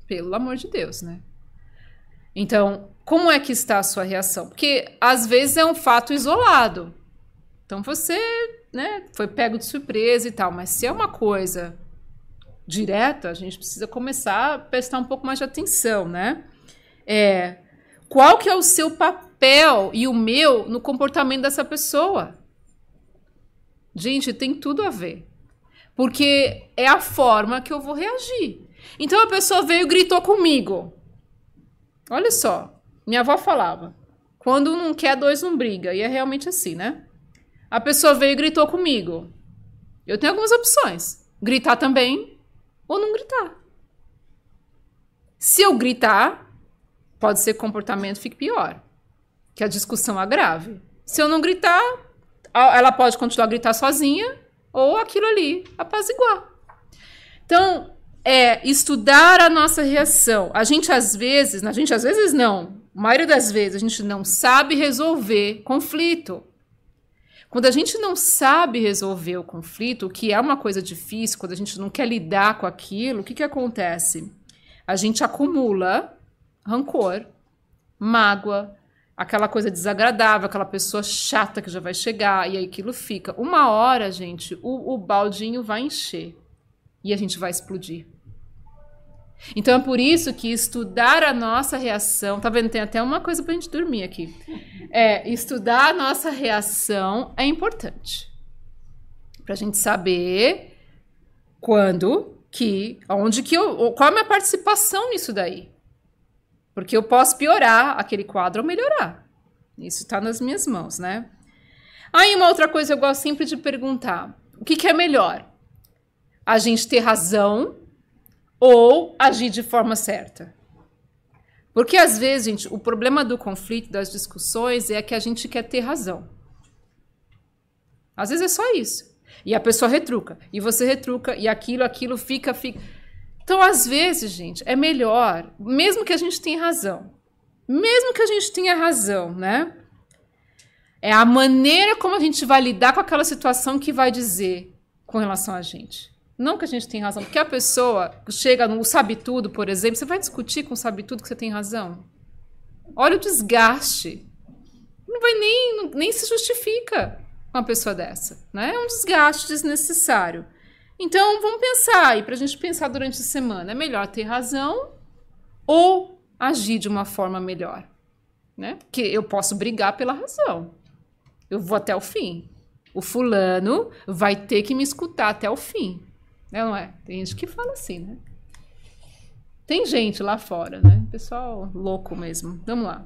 Pelo amor de Deus, né? Então, como é que está a sua reação? Porque, às vezes, é um fato isolado. Então, você, né, foi pego de surpresa e tal. Mas se é uma coisa direta, a gente precisa começar a prestar um pouco mais de atenção, né? Qual que é o seu papel e o meu no comportamento dessa pessoa? Gente, tem tudo a ver. Porque é a forma que eu vou reagir. Então a pessoa veio e gritou comigo. Olha só, minha avó falava, quando um não quer, dois não briga. E é realmente assim, né? A pessoa veio e gritou comigo. Eu tenho algumas opções. Gritar também ou não gritar. Se eu gritar, pode ser que o comportamento fique pior, que a discussão agrave. Se eu não gritar, ela pode continuar a gritar sozinha ou aquilo ali apaziguar. Então, estudar a nossa reação. A gente às vezes não, a maioria das vezes a gente não sabe resolver conflito. Quando a gente não sabe resolver o conflito, o que é uma coisa difícil, quando a gente não quer lidar com aquilo, o que acontece? A gente acumula rancor, mágoa, aquela coisa desagradável, aquela pessoa chata que já vai chegar, e aí aquilo fica. Uma hora, gente, o baldinho vai encher e a gente vai explodir. Então é por isso que estudar a nossa reação, tá vendo? Tem até uma coisa pra gente dormir aqui. Estudar a nossa reação é importante. Pra gente saber quando, qual é a minha participação nisso daí. Porque eu posso piorar aquele quadro ou melhorar. Isso está nas minhas mãos, né? Aí uma outra coisa eu gosto sempre de perguntar. O que é melhor? A gente ter razão ou agir de forma certa? Porque às vezes, gente, o problema do conflito, das discussões, é que a gente quer ter razão. Às vezes é só isso. E a pessoa retruca. E você retruca. E aquilo fica... Então, às vezes, gente, é melhor, mesmo que a gente tenha razão, né? É a maneira como a gente vai lidar com aquela situação que vai dizer com relação a gente. Não que a gente tenha razão, porque a pessoa chega no sabe tudo, por exemplo, você vai discutir com o sabe tudo que você tem razão? Olha o desgaste. Não vai nem se justifica com uma pessoa dessa, né? É um desgaste desnecessário. Então, vamos pensar, e para a gente pensar durante a semana, é melhor ter razão ou agir de uma forma melhor, né? Porque eu posso brigar pela razão. Eu vou até o fim. O fulano vai ter que me escutar até o fim. Não é? Tem gente que fala assim, né? Tem gente lá fora, né? Pessoal louco mesmo. Vamos lá.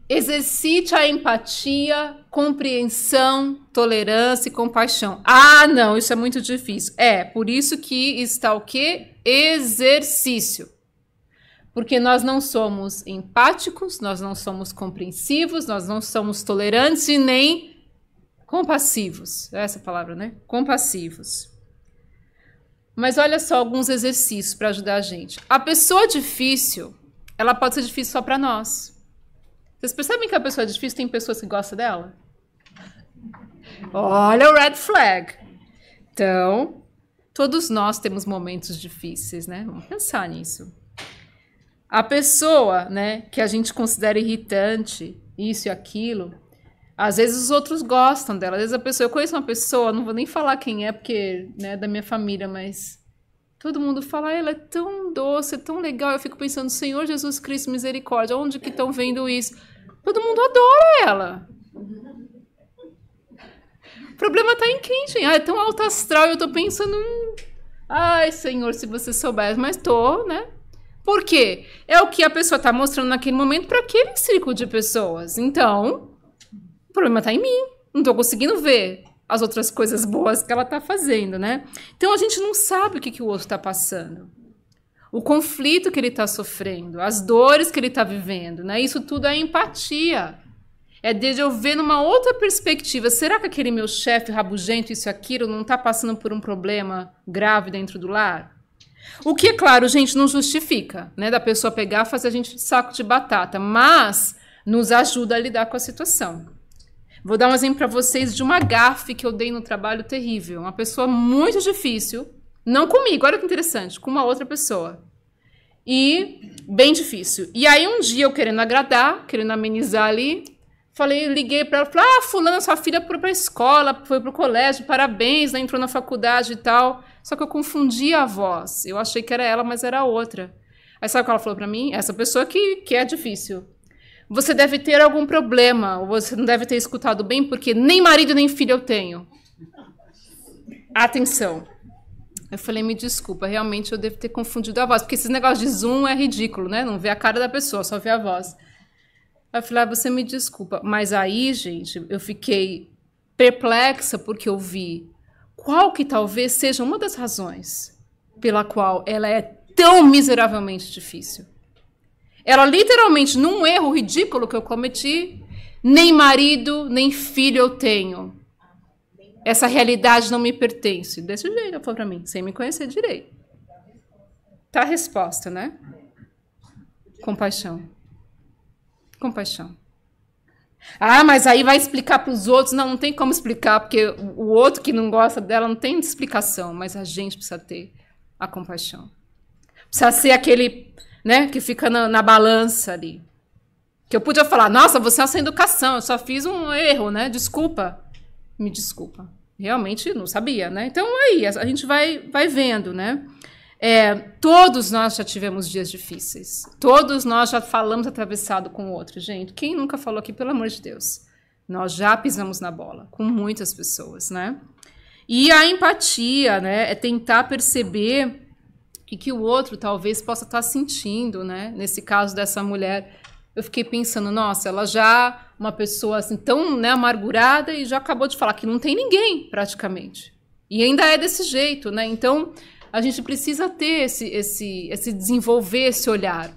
Exercite a empatia, compreensão, tolerância e compaixão. Ah, não, isso é muito difícil. Por isso que está o quê? Exercício. Porque nós não somos empáticos, nós não somos compreensivos, nós não somos tolerantes e nem compassivos. É essa palavra, né? Compassivos. Mas olha só alguns exercícios para ajudar a gente. A pessoa difícil, ela pode ser difícil só para nós. Vocês percebem que a pessoa difícil tem pessoas que gostam dela? Olha o red flag. Então, todos nós temos momentos difíceis, né? Vamos pensar nisso. A pessoa, né, que a gente considera irritante, isso e aquilo, às vezes os outros gostam dela. Às vezes a pessoa... Eu conheço uma pessoa, não vou nem falar quem é, porque é da minha família, mas... Todo mundo fala, ela é tão doce, é tão legal. Eu fico pensando, Senhor Jesus Cristo, misericórdia, onde que estão vendo isso? Todo mundo adora ela. O problema tá em quem, gente? É tão alto astral, eu tô pensando... Ai, Senhor, se você soubesse. Mas tô, né? Por quê? É o que a pessoa tá mostrando naquele momento para aquele círculo de pessoas. Então, o problema tá em mim. Não tô conseguindo ver as outras coisas boas que ela tá fazendo, né? Então, a gente não sabe o que o outro tá passando. O conflito que ele está sofrendo, as dores que ele está vivendo, né? Isso tudo é empatia. É de eu ver numa outra perspectiva. Será que aquele meu chefe rabugento, isso e aquilo, não está passando por um problema grave dentro do lar? O que, é claro, gente, não justifica, né, da pessoa pegar e fazer a gente de saco de batata, mas nos ajuda a lidar com a situação. Vou dar um exemplo para vocês de uma gafe que eu dei no trabalho terrível. Uma pessoa muito difícil, não comigo, olha que interessante, com uma outra pessoa. E bem difícil. E aí um dia eu querendo agradar, querendo amenizar ali, liguei para ela, falei, fulana, sua filha foi para a escola, foi para o colégio, parabéns, né, entrou na faculdade e tal. Só que eu confundi a voz. Eu achei que era ela, mas era outra. Aí sabe o que ela falou para mim? Essa pessoa que é difícil. Você deve ter algum problema, ou você não deve ter escutado bem, porque nem marido nem filho eu tenho. Atenção. Eu falei, me desculpa, realmente eu devo ter confundido a voz, porque esse negócio de Zoom é ridículo, né? Não vê a cara da pessoa, só vê a voz. Aí eu falei, você me desculpa. Mas aí, gente, eu fiquei perplexa porque eu vi qual que talvez seja uma das razões pela qual ela é tão miseravelmente difícil. Ela literalmente, num erro ridículo que eu cometi, nem marido, nem filho eu tenho. Essa realidade não me pertence. Desse jeito, ela falou pra mim, sem me conhecer direito. Tá a resposta, né? Compaixão. Compaixão. Mas aí vai explicar para os outros. Não tem como explicar, porque o outro que não gosta dela não tem explicação, mas a gente precisa ter a compaixão. Precisa ser aquele, né, que fica na balança ali. Que eu podia falar, nossa, você é sem educação, eu só fiz um erro, né? Desculpa. Me desculpa. Realmente não sabia, né? Então aí, a gente vai vendo, né? Todos nós já tivemos dias difíceis. Todos nós já falamos atravessado com o outro. Gente, quem nunca falou aqui, pelo amor de Deus? Nós já pisamos na bola com muitas pessoas, né? E a empatia, né? É tentar perceber o que o outro talvez possa estar sentindo, né? Nesse caso dessa mulher, eu fiquei pensando, nossa, ela já uma pessoa assim tão, né, amargurada e já acabou de falar que não tem ninguém praticamente. E ainda é desse jeito, né? Então a gente precisa ter esse desenvolver esse olhar,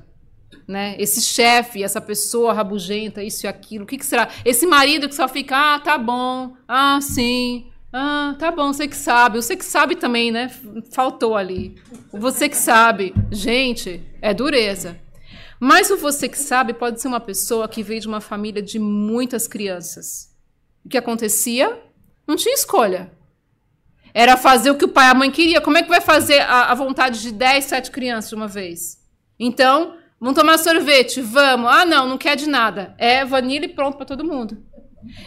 né? Esse chefe, essa pessoa rabugenta, isso e aquilo. O que será? Esse marido que só fica, tá bom, sim, tá bom, você que sabe também, né? Faltou ali. Você que sabe. Gente, é dureza. Mas o você que sabe pode ser uma pessoa que veio de uma família de muitas crianças. O que acontecia? Não tinha escolha. Era fazer o que o pai e a mãe queria. Como é que vai fazer a vontade de 10, 7 crianças de uma vez? Então, vamos tomar sorvete, vamos. Não quer de nada. É vanilla e pronto para todo mundo.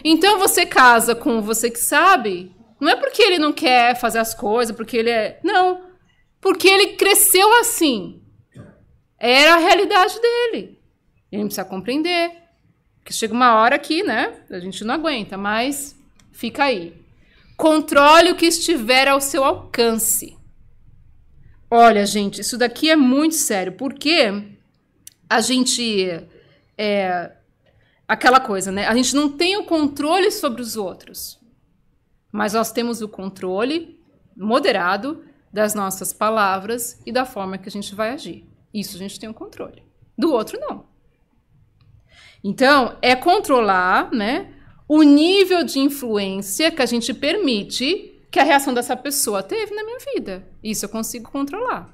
Então, você casa com você que sabe, não é porque ele não quer fazer as coisas, porque ele é... Não, porque ele cresceu assim. Era a realidade dele. Ele precisa compreender. Porque chega uma hora que, né, a gente não aguenta, mas fica aí. Controle o que estiver ao seu alcance. Olha, gente, isso daqui é muito sério, porque a gente... aquela coisa, né? A gente não tem o controle sobre os outros, mas nós temos o controle moderado das nossas palavras e da forma que a gente vai agir. Isso a gente tem o controle. Do outro, não. Então, é controlar, né, o nível de influência que a gente permite que a reação dessa pessoa teve na minha vida. Isso eu consigo controlar.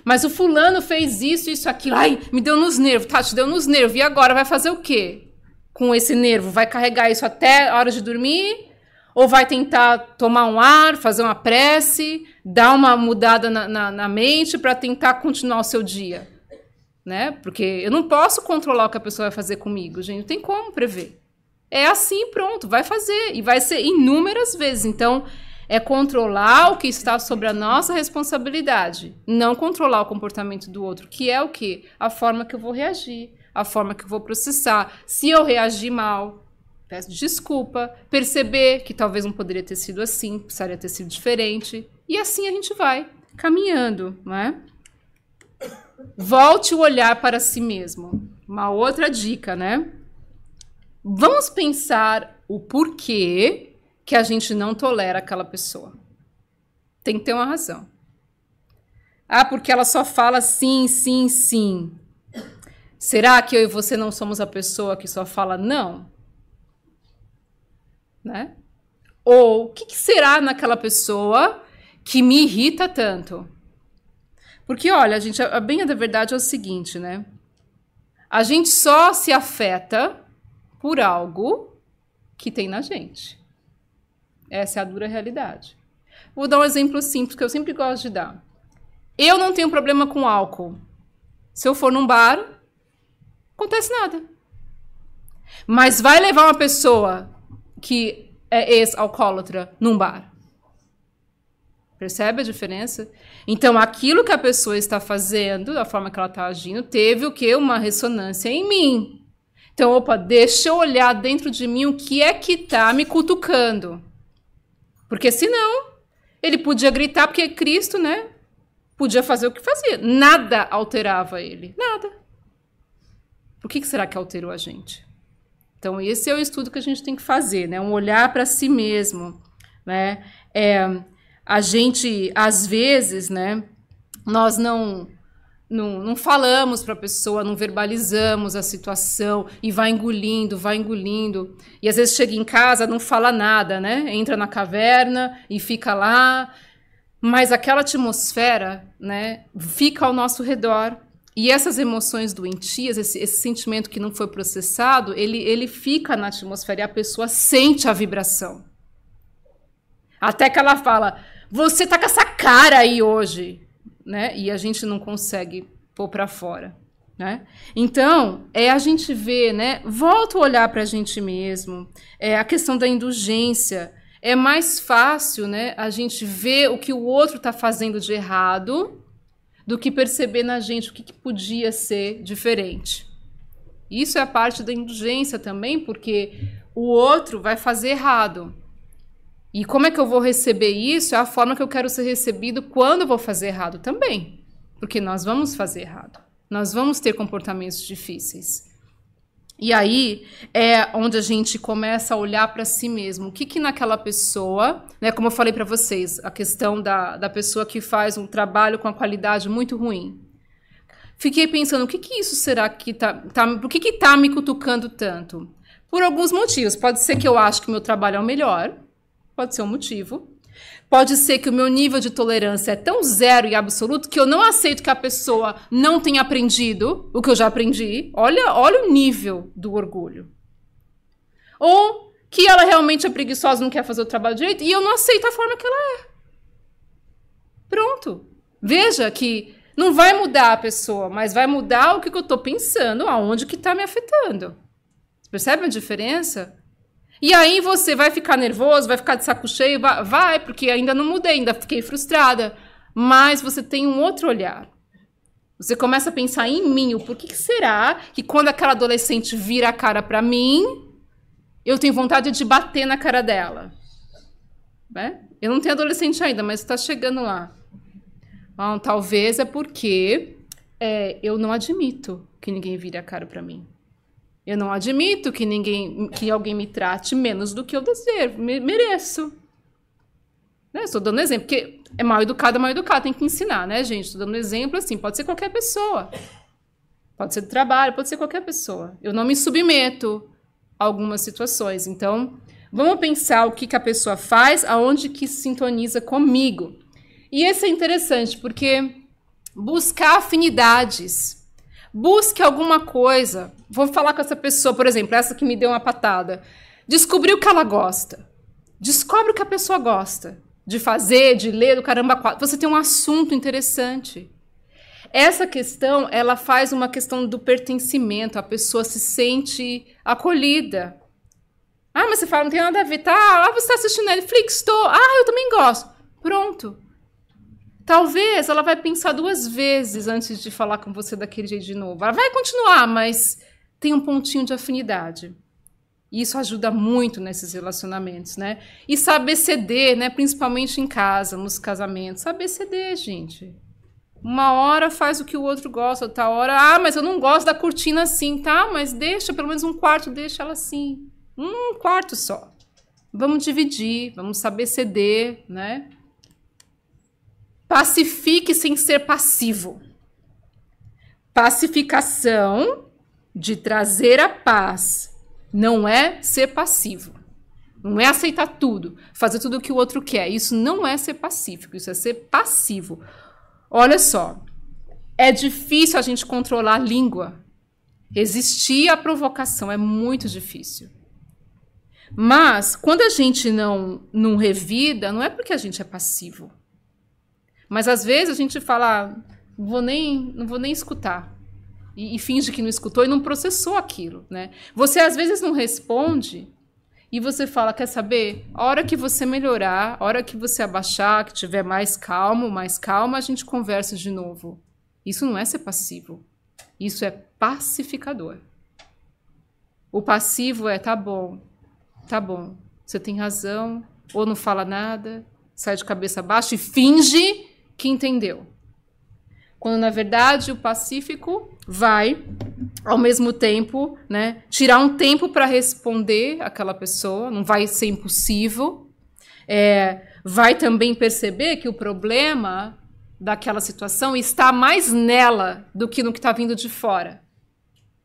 Mas o fulano fez isso, aquilo. Ai, me deu nos nervos. Tá, te deu nos nervos. E agora vai fazer o quê com esse nervo? Vai carregar isso até a hora de dormir? Ou vai tentar tomar um ar, fazer uma prece, dar uma mudada na mente para tentar continuar o seu dia? Né? Porque eu não posso controlar o que a pessoa vai fazer comigo, gente. Não tem como prever. É assim, pronto, vai fazer. E vai ser inúmeras vezes. Então, é controlar o que está sobre a nossa responsabilidade. Não controlar o comportamento do outro, que é o quê? A forma que eu vou reagir, a forma que eu vou processar. Se eu reagir mal, peço desculpa, perceber que talvez não poderia ter sido assim, precisaria ter sido diferente. E assim a gente vai caminhando, não é? Volte o olhar para si mesmo. Uma outra dica, né? Vamos pensar o porquê que a gente não tolera aquela pessoa. Tem que ter uma razão. Porque ela só fala sim, sim, sim. Será que eu e você não somos a pessoa que só fala não? Né? Ou o que será naquela pessoa que me irrita tanto? Porque, olha, gente, a bem da verdade é o seguinte, né? A gente só se afeta por algo que tem na gente. Essa é a dura realidade. Vou dar um exemplo simples que eu sempre gosto de dar. Eu não tenho problema com álcool. Se eu for num bar, não acontece nada. Mas vai levar uma pessoa que é ex-alcoólatra num bar. Percebe a diferença? Então, aquilo que a pessoa está fazendo, da forma que ela está agindo, teve o quê? Uma ressonância em mim. Então, opa, deixa eu olhar dentro de mim o que é que está me cutucando. Porque senão, ele podia gritar, porque Cristo, né? Podia fazer o que fazia. Nada alterava ele. Nada. Por que será que alterou a gente? Então, esse é o estudo que a gente tem que fazer, né? Um olhar para si mesmo, né? A gente, às vezes, né? Nós não falamos para a pessoa, não verbalizamos a situação e vai engolindo, vai engolindo. E às vezes chega em casa, não fala nada, né? Entra na caverna e fica lá. Mas aquela atmosfera, né? Fica ao nosso redor. E essas emoções doentias, esse sentimento que não foi processado, ele fica na atmosfera e a pessoa sente a vibração. Até que ela fala, você tá com essa cara aí hoje, né? E a gente não consegue pôr para fora, né? Então, a gente vê, né? Volta a olhar para a gente mesmo. A questão da indulgência. É mais fácil, né? A gente ver o que o outro tá fazendo de errado do que perceber na gente o que podia ser diferente. Isso é a parte da indulgência também, porque o outro vai fazer errado. E como é que eu vou receber isso? É a forma que eu quero ser recebido quando eu vou fazer errado também. Porque nós vamos fazer errado. Nós vamos ter comportamentos difíceis. E aí é onde a gente começa a olhar para si mesmo. O que naquela pessoa, né, como eu falei para vocês, a questão da pessoa que faz um trabalho com a qualidade muito ruim. Fiquei pensando, o que isso será que por que tá me cutucando tanto? Por alguns motivos. Pode ser que eu acho que o meu trabalho é o melhor. Pode ser um motivo. Pode ser que o meu nível de tolerância é tão zero e absoluto que eu não aceito que a pessoa não tenha aprendido o que eu já aprendi. Olha o nível do orgulho. Ou que ela realmente é preguiçosa, não quer fazer o trabalho direito e eu não aceito a forma que ela é. Pronto. Veja que não vai mudar a pessoa, mas vai mudar o que eu estou pensando, aonde que está me afetando. Percebe a diferença? E aí você vai ficar nervoso, vai ficar de saco cheio, vai, porque ainda não mudei, ainda fiquei frustrada. Mas você tem um outro olhar. Você começa a pensar em mim, o porquê será que quando aquela adolescente vira a cara para mim, eu tenho vontade de bater na cara dela? Né? Eu não tenho adolescente ainda, mas está chegando lá. Bom, talvez é porque eu não admito que ninguém vire a cara para mim. Eu não admito que alguém me trate menos do que eu desejo, mereço. Né? Estou dando exemplo, porque é mal educado, tem que ensinar, né, gente? Estou dando exemplo assim, pode ser qualquer pessoa. Pode ser do trabalho, pode ser qualquer pessoa. Eu não me submeto a algumas situações. Então, vamos pensar o que a pessoa faz, aonde que se sintoniza comigo. E isso é interessante, porque buscar afinidades. Busque alguma coisa. Vou falar com essa pessoa, por exemplo, essa que me deu uma patada. Descobrir o que ela gosta. Descobre o que a pessoa gosta de fazer, de ler, do caramba quatro. Você tem um assunto interessante. Essa questão, ela faz uma questão do pertencimento. A pessoa se sente acolhida. Ah, mas você fala, não tem nada a ver. Tá, você está assistindo Netflix? Estou. Ah, eu também gosto. Pronto. Talvez ela vai pensar 2 vezes antes de falar com você daquele jeito de novo. Ela vai continuar, mas tem um pontinho de afinidade. E isso ajuda muito nesses relacionamentos, né? E saber ceder, né? Principalmente em casa, nos casamentos. Saber ceder, gente. Uma hora faz o que o outro gosta, outra hora... Ah, mas eu não gosto da cortina assim, tá? Mas deixa, pelo menos um quarto, deixa ela assim. Um quarto só. Vamos dividir, vamos saber ceder, né? Pacifique sem ser passivo. Pacificação de trazer a paz não é ser passivo. Não é aceitar tudo, fazer tudo o que o outro quer. Isso não é ser pacífico, isso é ser passivo. Olha só, É difícil a gente controlar a língua. Resistir à provocação é muito difícil. Mas, quando a gente não revida, não é porque a gente é passivo. Mas, às vezes, a gente fala, não vou nem escutar. E finge que não escutou e não processou aquilo, né? Você, às vezes, não responde e você fala, quer saber? A hora que você melhorar, a hora que você abaixar, que tiver mais calma, a gente conversa de novo. Isso não é ser passivo. Isso é pacificador. O passivo é, tá bom, você tem razão, ou não fala nada, sai de cabeça baixa e finge que entendeu. Quando, na verdade, o pacífico vai, ao mesmo tempo, né, tirar um tempo para responder aquela pessoa, não vai ser impossível, vai também perceber que o problema daquela situação está mais nela do que no que está vindo de fora.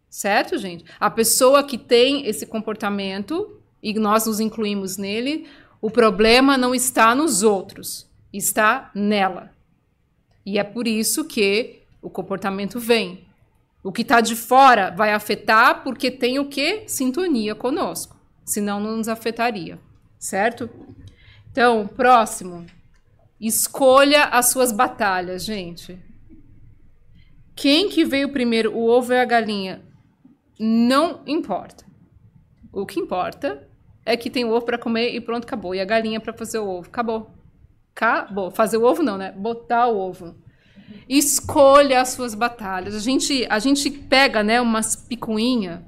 Certo, gente? A pessoa que tem esse comportamento, e nós nos incluímos nele, o problema não está nos outros, está nela. E é por isso que o comportamento vem. O que está de fora vai afetar porque tem o quê? Sintonia conosco. Senão não nos afetaria. Certo? Então, próximo. Escolha as suas batalhas, gente. Quem que veio primeiro, o ovo ou a galinha? Não importa. O que importa é que tem o ovo para comer e pronto, acabou. E a galinha para fazer o ovo. Acabou. Acabou. Fazer o ovo não, né? Botar o ovo. Escolha as suas batalhas. A gente pega, né, umas picuinhas.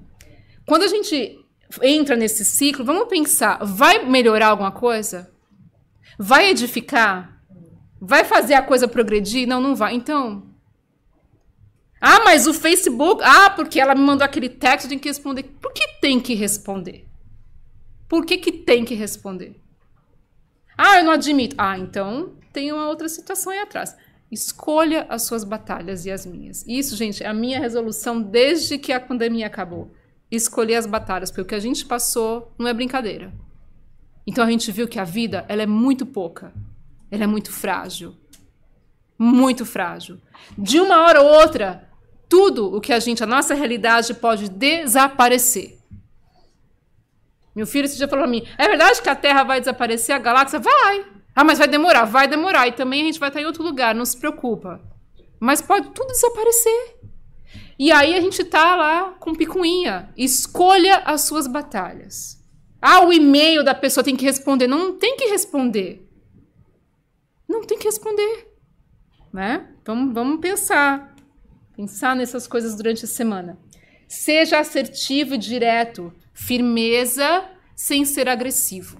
Quando a gente entra nesse ciclo, vamos pensar, vai melhorar alguma coisa? Vai edificar? Vai fazer a coisa progredir? Não, não vai. Então... mas o Facebook... porque ela me mandou aquele texto, eu tenho que responder. Por que tem que responder? Por que tem que responder? Eu não admito. Então tem uma outra situação aí atrás. Escolha as suas batalhas e as minhas. Isso, gente, é a minha resolução desde que a pandemia acabou. Escolher as batalhas, porque o que a gente passou não é brincadeira. Então a gente viu que a vida, ela é muito pouca. Ela é muito frágil. Muito frágil. De uma hora ou outra, tudo o que a nossa realidade pode desaparecer. Meu filho esse dia falou pra mim, é verdade que a Terra vai desaparecer, a galáxia? Vai! Mas vai demorar. E também a gente vai estar em outro lugar, não se preocupa. Mas pode tudo desaparecer. E aí a gente tá lá com picuinha. Escolha as suas batalhas. O e-mail da pessoa tem que responder. Não tem que responder. Não tem que responder. Né? Vamos pensar. Pensar nessas coisas durante a semana. Seja assertivo e direto. Firmeza sem ser agressivo.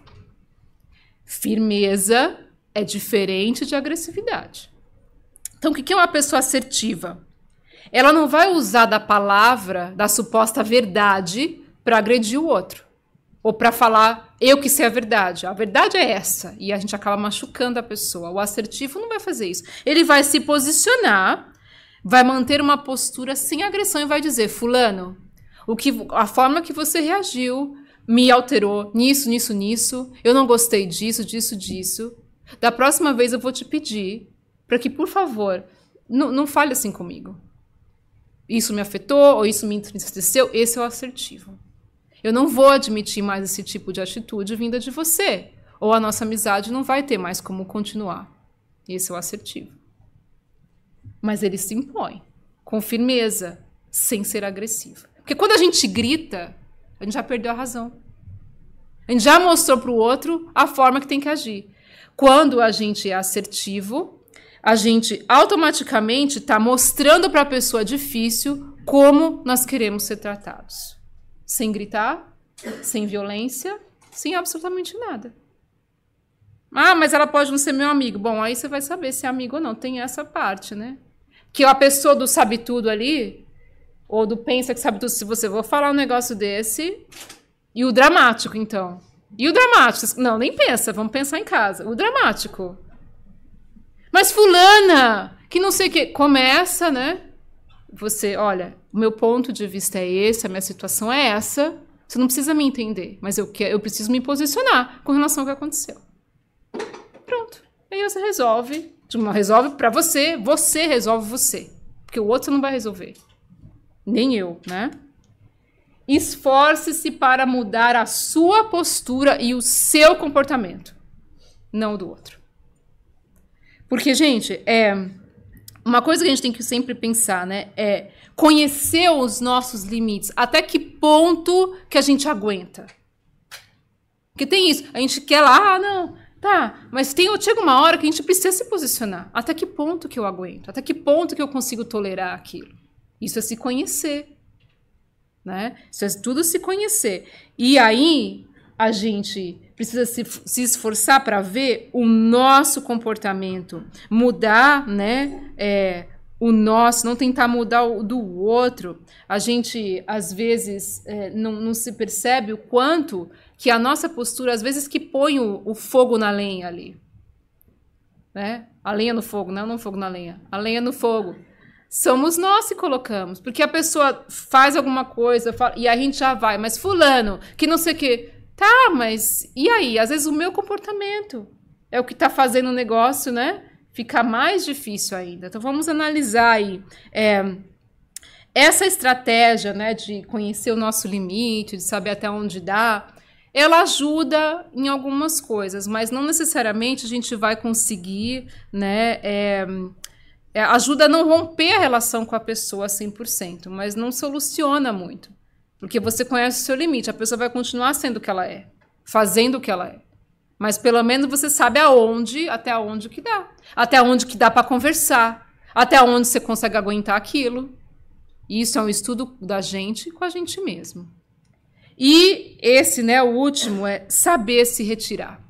Firmeza é diferente de agressividade. Então, o que é uma pessoa assertiva? Ela não vai usar da palavra, da suposta verdade, para agredir o outro. Ou para falar, eu que sei a verdade. A verdade é essa. E a gente acaba machucando a pessoa. O assertivo não vai fazer isso. Ele vai se posicionar, vai manter uma postura sem agressão e vai dizer, fulano, a forma que você reagiu me alterou nisso. Eu não gostei disso. Da próxima vez eu vou te pedir para que, por favor, não fale assim comigo. Isso me afetou ou isso me entristeceu. Esse é o assertivo. Eu não vou admitir mais esse tipo de atitude vinda de você. Ou a nossa amizade não vai ter mais como continuar. Esse é o assertivo. Mas ele se impõe com firmeza, sem ser agressivo. Porque quando a gente grita, a gente já perdeu a razão. A gente já mostrou para o outro a forma que tem que agir. Quando a gente é assertivo, a gente automaticamente está mostrando para a pessoa difícil como nós queremos ser tratados. Sem gritar, sem violência, sem absolutamente nada. Mas ela pode não ser meu amigo. Bom, aí você vai saber se é amigo ou não. Tem essa parte, né? Que a pessoa do sabe tudo ali, ou do pensa que sabe tudo, se você for falar um negócio desse... E o dramático, então? E o dramático? Não, nem pensa, vamos pensar em casa. O dramático. Mas fulana, que não sei o quê. Começa, né? Você, olha, o meu ponto de vista é esse, a minha situação é essa. Você não precisa me entender, mas eu preciso me posicionar com relação ao que aconteceu. Pronto. Aí você resolve. Resolve pra você resolve você. Porque o outro não vai resolver. Nem eu, né? Esforce-se para mudar a sua postura e o seu comportamento, não o do outro. Porque, gente, uma coisa que a gente tem que sempre pensar, né? É conhecer os nossos limites. Até que ponto que a gente aguenta. Porque tem isso. A gente quer lá, não, tá. Mas chega uma hora que a gente precisa se posicionar. Até que ponto que eu aguento? Até que ponto que eu consigo tolerar aquilo? Isso é se conhecer. Né? Isso é tudo se conhecer. E aí a gente precisa se esforçar para ver o nosso comportamento, mudar, né? O nosso, não tentar mudar o do outro. A gente, às vezes, não se percebe o quanto que a nossa postura, às vezes, que põe o fogo na lenha ali. Né? A lenha no fogo, não o fogo na lenha. A lenha no fogo. Somos nós que colocamos. Porque a pessoa faz alguma coisa e a gente já vai. Mas fulano, que não sei o quê. Tá, mas e aí? Às vezes o meu comportamento é o que está fazendo o negócio, né? Fica mais difícil ainda. Então vamos analisar aí. Essa estratégia, né, de conhecer o nosso limite, de saber até onde dá, ela ajuda em algumas coisas, mas não necessariamente a gente vai conseguir, né, ajuda a não romper a relação com a pessoa 100%, mas não soluciona muito. Porque você conhece o seu limite, a pessoa vai continuar sendo o que ela é, fazendo o que ela é. Mas pelo menos você sabe até onde que dá. Até onde que dá para conversar. Até onde você consegue aguentar aquilo. E isso é um estudo da gente com a gente mesmo. E esse, né, o último, é saber se retirar.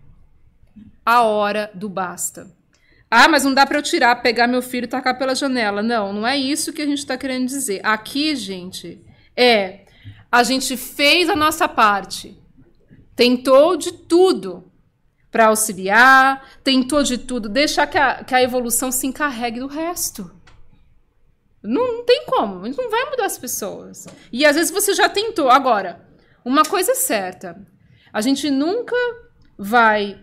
A hora do basta. Ah, mas não dá para eu tirar, pegar meu filho e tacar pela janela. Não, não é isso que a gente está querendo dizer. Aqui, gente, a gente fez a nossa parte. Tentou de tudo para auxiliar, tentou de tudo, deixar que a evolução se encarregue do resto. Não tem como, a gente não vai mudar as pessoas. E às vezes você já tentou. Agora, uma coisa é certa, a gente nunca vai,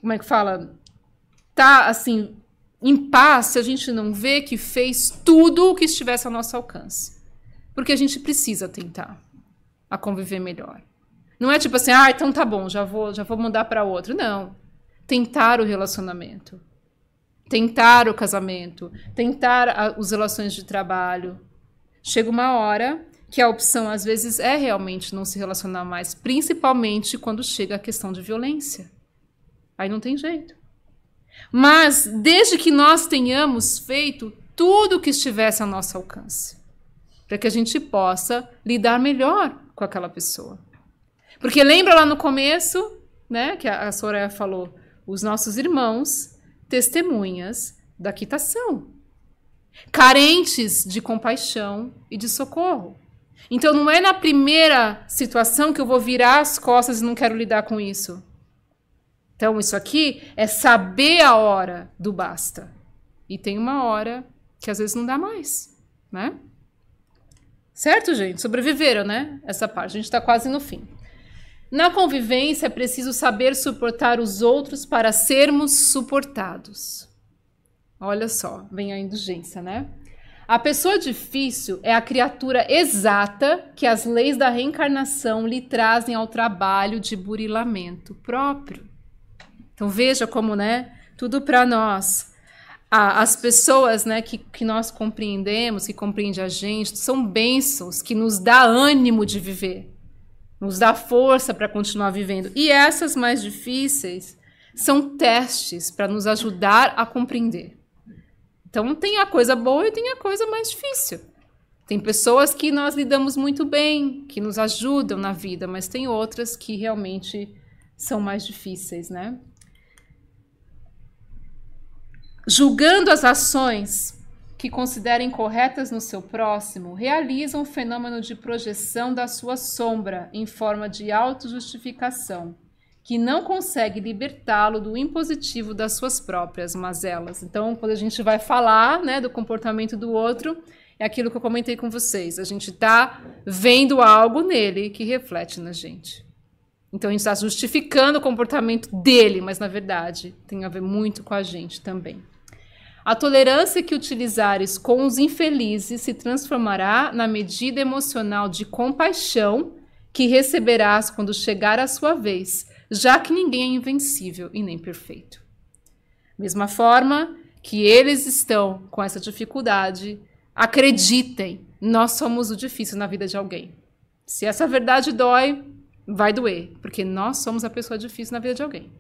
como é que fala, tá assim, em paz se a gente não vê que fez tudo o que estivesse ao nosso alcance. Porque a gente precisa tentar a conviver melhor. Não é tipo assim, então tá bom, já vou mudar para outro. Não. Tentar o relacionamento. Tentar o casamento. Tentar as relações de trabalho. Chega uma hora que a opção, às vezes, é realmente não se relacionar mais. Principalmente quando chega a questão de violência. Aí não tem jeito. Mas, desde que nós tenhamos feito tudo o que estivesse ao nosso alcance. Para que a gente possa lidar melhor com aquela pessoa. Porque lembra lá no começo, né, que a Soraya falou, os nossos irmãos, testemunhas da quitação, carentes de compaixão e de socorro. Então não é na primeira situação que eu vou virar as costas e não quero lidar com isso. Então isso aqui é saber a hora do basta. E tem uma hora que às vezes não dá mais, né? Certo, gente? Sobreviveram, né? Essa parte, a gente está quase no fim. Na convivência é preciso saber suportar os outros para sermos suportados. Olha só, vem a indulgência, né? A pessoa difícil é a criatura exata que as leis da reencarnação lhe trazem ao trabalho de burilamento próprio. Então veja como, né? Tudo para nós. As pessoas, né, que nós compreendemos, que compreendem a gente, são bênçãos que nos dá ânimo de viver. Nos dá força para continuar vivendo. E essas mais difíceis são testes para nos ajudar a compreender. Então tem a coisa boa e tem a coisa mais difícil. Tem pessoas que nós lidamos muito bem, que nos ajudam na vida, mas tem outras que realmente são mais difíceis, né? Julgando as ações que considerem corretas no seu próximo, realizam o fenômeno de projeção da sua sombra em forma de autojustificação, que não consegue libertá-lo do impositivo das suas próprias mazelas. Então, quando a gente vai falar, né, do comportamento do outro, é aquilo que eu comentei com vocês. A gente está vendo algo nele que reflete na gente. Então, a gente está justificando o comportamento dele, mas, na verdade, tem a ver muito com a gente também. A tolerância que utilizares com os infelizes se transformará na medida emocional de compaixão que receberás quando chegar a sua vez, já que ninguém é invencível e nem perfeito. Mesma forma que eles estão com essa dificuldade, acreditem, nós somos o difícil na vida de alguém. Se essa verdade dói, vai doer, porque nós somos a pessoa difícil na vida de alguém.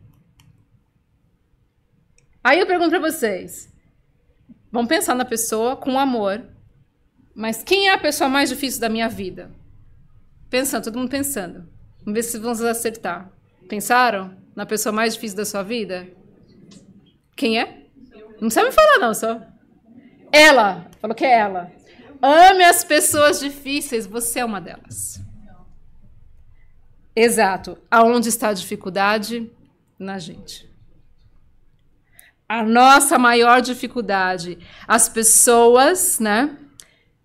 Aí eu pergunto para vocês, vamos pensar na pessoa com amor, mas quem é a pessoa mais difícil da minha vida? Pensando, todo mundo pensando. Vamos ver se vamos acertar. Pensaram na pessoa mais difícil da sua vida? Quem é? Não precisa me falar não, só. Ela, falou que é ela. Ame as pessoas difíceis, você é uma delas. Exato. Aonde está a dificuldade? Na gente. A nossa maior dificuldade, as pessoas, né?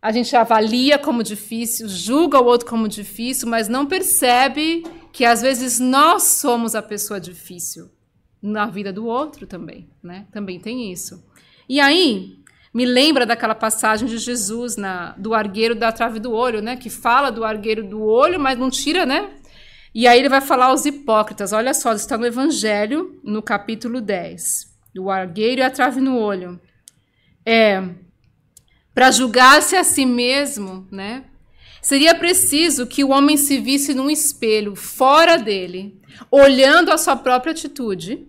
A gente avalia como difícil, julga o outro como difícil, mas não percebe que às vezes nós somos a pessoa difícil na vida do outro também, né? Também tem isso. E aí, me lembra daquela passagem de Jesus do argueiro da trave do olho, né? Que fala do argueiro do olho, mas não tira, né? E aí ele vai falar aos hipócritas. Olha só, está no Evangelho, no capítulo 10. Do argueiro e a trave no olho. Para julgar-se a si mesmo, né? Seria preciso que o homem se visse num espelho, fora dele, olhando a sua própria atitude,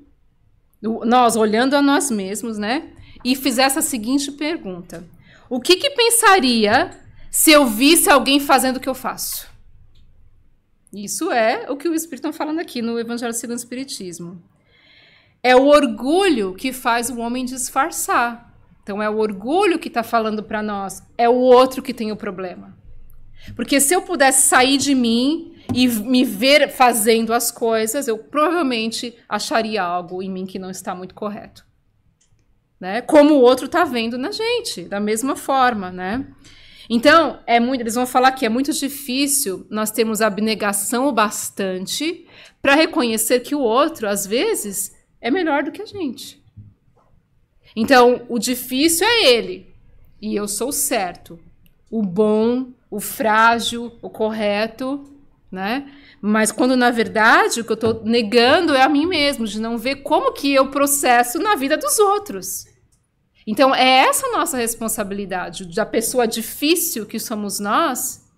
nós olhando a nós mesmos, né? E fizesse a seguinte pergunta: o que pensaria se eu visse alguém fazendo o que eu faço? Isso é o que o Espírito está falando aqui no Evangelho segundo o Espiritismo. É o orgulho que faz o homem disfarçar. Então, é o orgulho que está falando para nós. É o outro que tem o problema. Porque se eu pudesse sair de mim e me ver fazendo as coisas, eu provavelmente acharia algo em mim que não está muito correto. Né? Como o outro está vendo na gente, da mesma forma, né? Então, eles vão falar que é muito difícil nós termos abnegação o bastante para reconhecer que o outro, às vezes, é melhor do que a gente. Então, o difícil é ele, e eu sou o certo, o bom, o frágil, o correto, né? Mas quando, na verdade, o que eu estou negando é a mim mesmo, de não ver como que eu processo na vida dos outros. Então, é essa a nossa responsabilidade, da pessoa difícil que somos nós,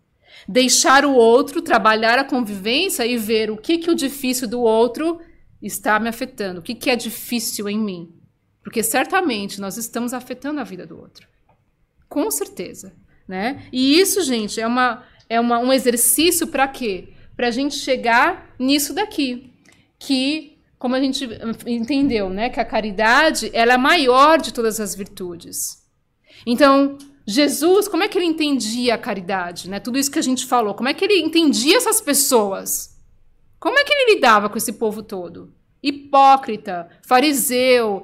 deixar o outro, trabalhar a convivência e ver o que o difícil do outro está me afetando, o que é difícil em mim. Porque certamente nós estamos afetando a vida do outro. Com certeza. Né? E isso, gente, é um exercício para quê? Para a gente chegar nisso daqui. Que, como a gente entendeu, né? Que a caridade ela é a maior de todas as virtudes. Então, Jesus, como é que ele entendia a caridade? Né? Tudo isso que a gente falou. Como é que ele entendia essas pessoas? Como é que ele lidava com esse povo todo? Hipócrita, fariseu,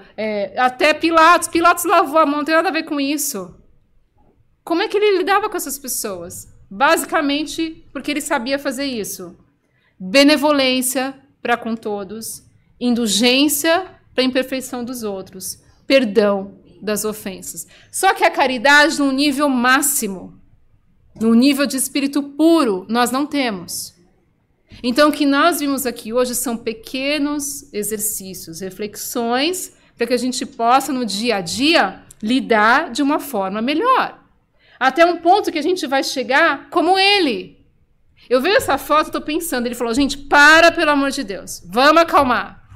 até Pilatos. Pilatos lavou a mão, não tem nada a ver com isso. Como é que ele lidava com essas pessoas? Basicamente, porque ele sabia fazer isso. Benevolência para com todos, indulgência para a imperfeição dos outros, perdão das ofensas. Só que a caridade, num nível máximo, num nível de espírito puro, nós não temos. Então, o que nós vimos aqui hoje são pequenos exercícios, reflexões, para que a gente possa, no dia a dia, lidar de uma forma melhor. Até um ponto que a gente vai chegar como ele. Eu vejo essa foto, estou pensando, ele falou, gente, pelo amor de Deus, vamos acalmar.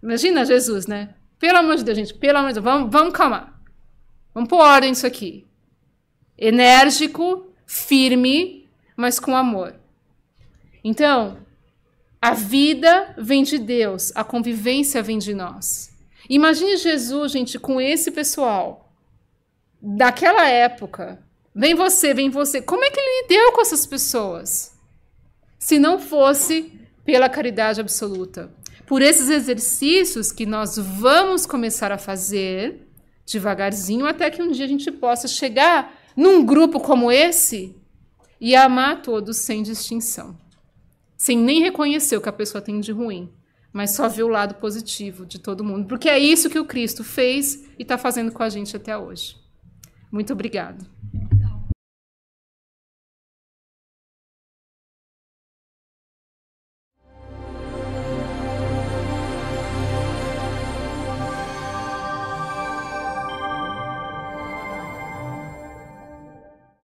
Imagina Jesus, né? Pelo amor de Deus, gente, pelo amor de Deus, vamos calmar. Vamos pôr ordem nisso aqui. Enérgico, firme, mas com amor. Então, a vida vem de Deus, a convivência vem de nós. Imagine Jesus, gente, com esse pessoal daquela época. Vem você. Como é que ele lidou com essas pessoas? Se não fosse pela caridade absoluta. Por esses exercícios que nós vamos começar a fazer devagarzinho, até que um dia a gente possa chegar num grupo como esse e amar todos sem distinção. Sem nem reconhecer o que a pessoa tem de ruim, mas só vê o lado positivo de todo mundo, porque é isso que o Cristo fez e está fazendo com a gente até hoje. Muito obrigada.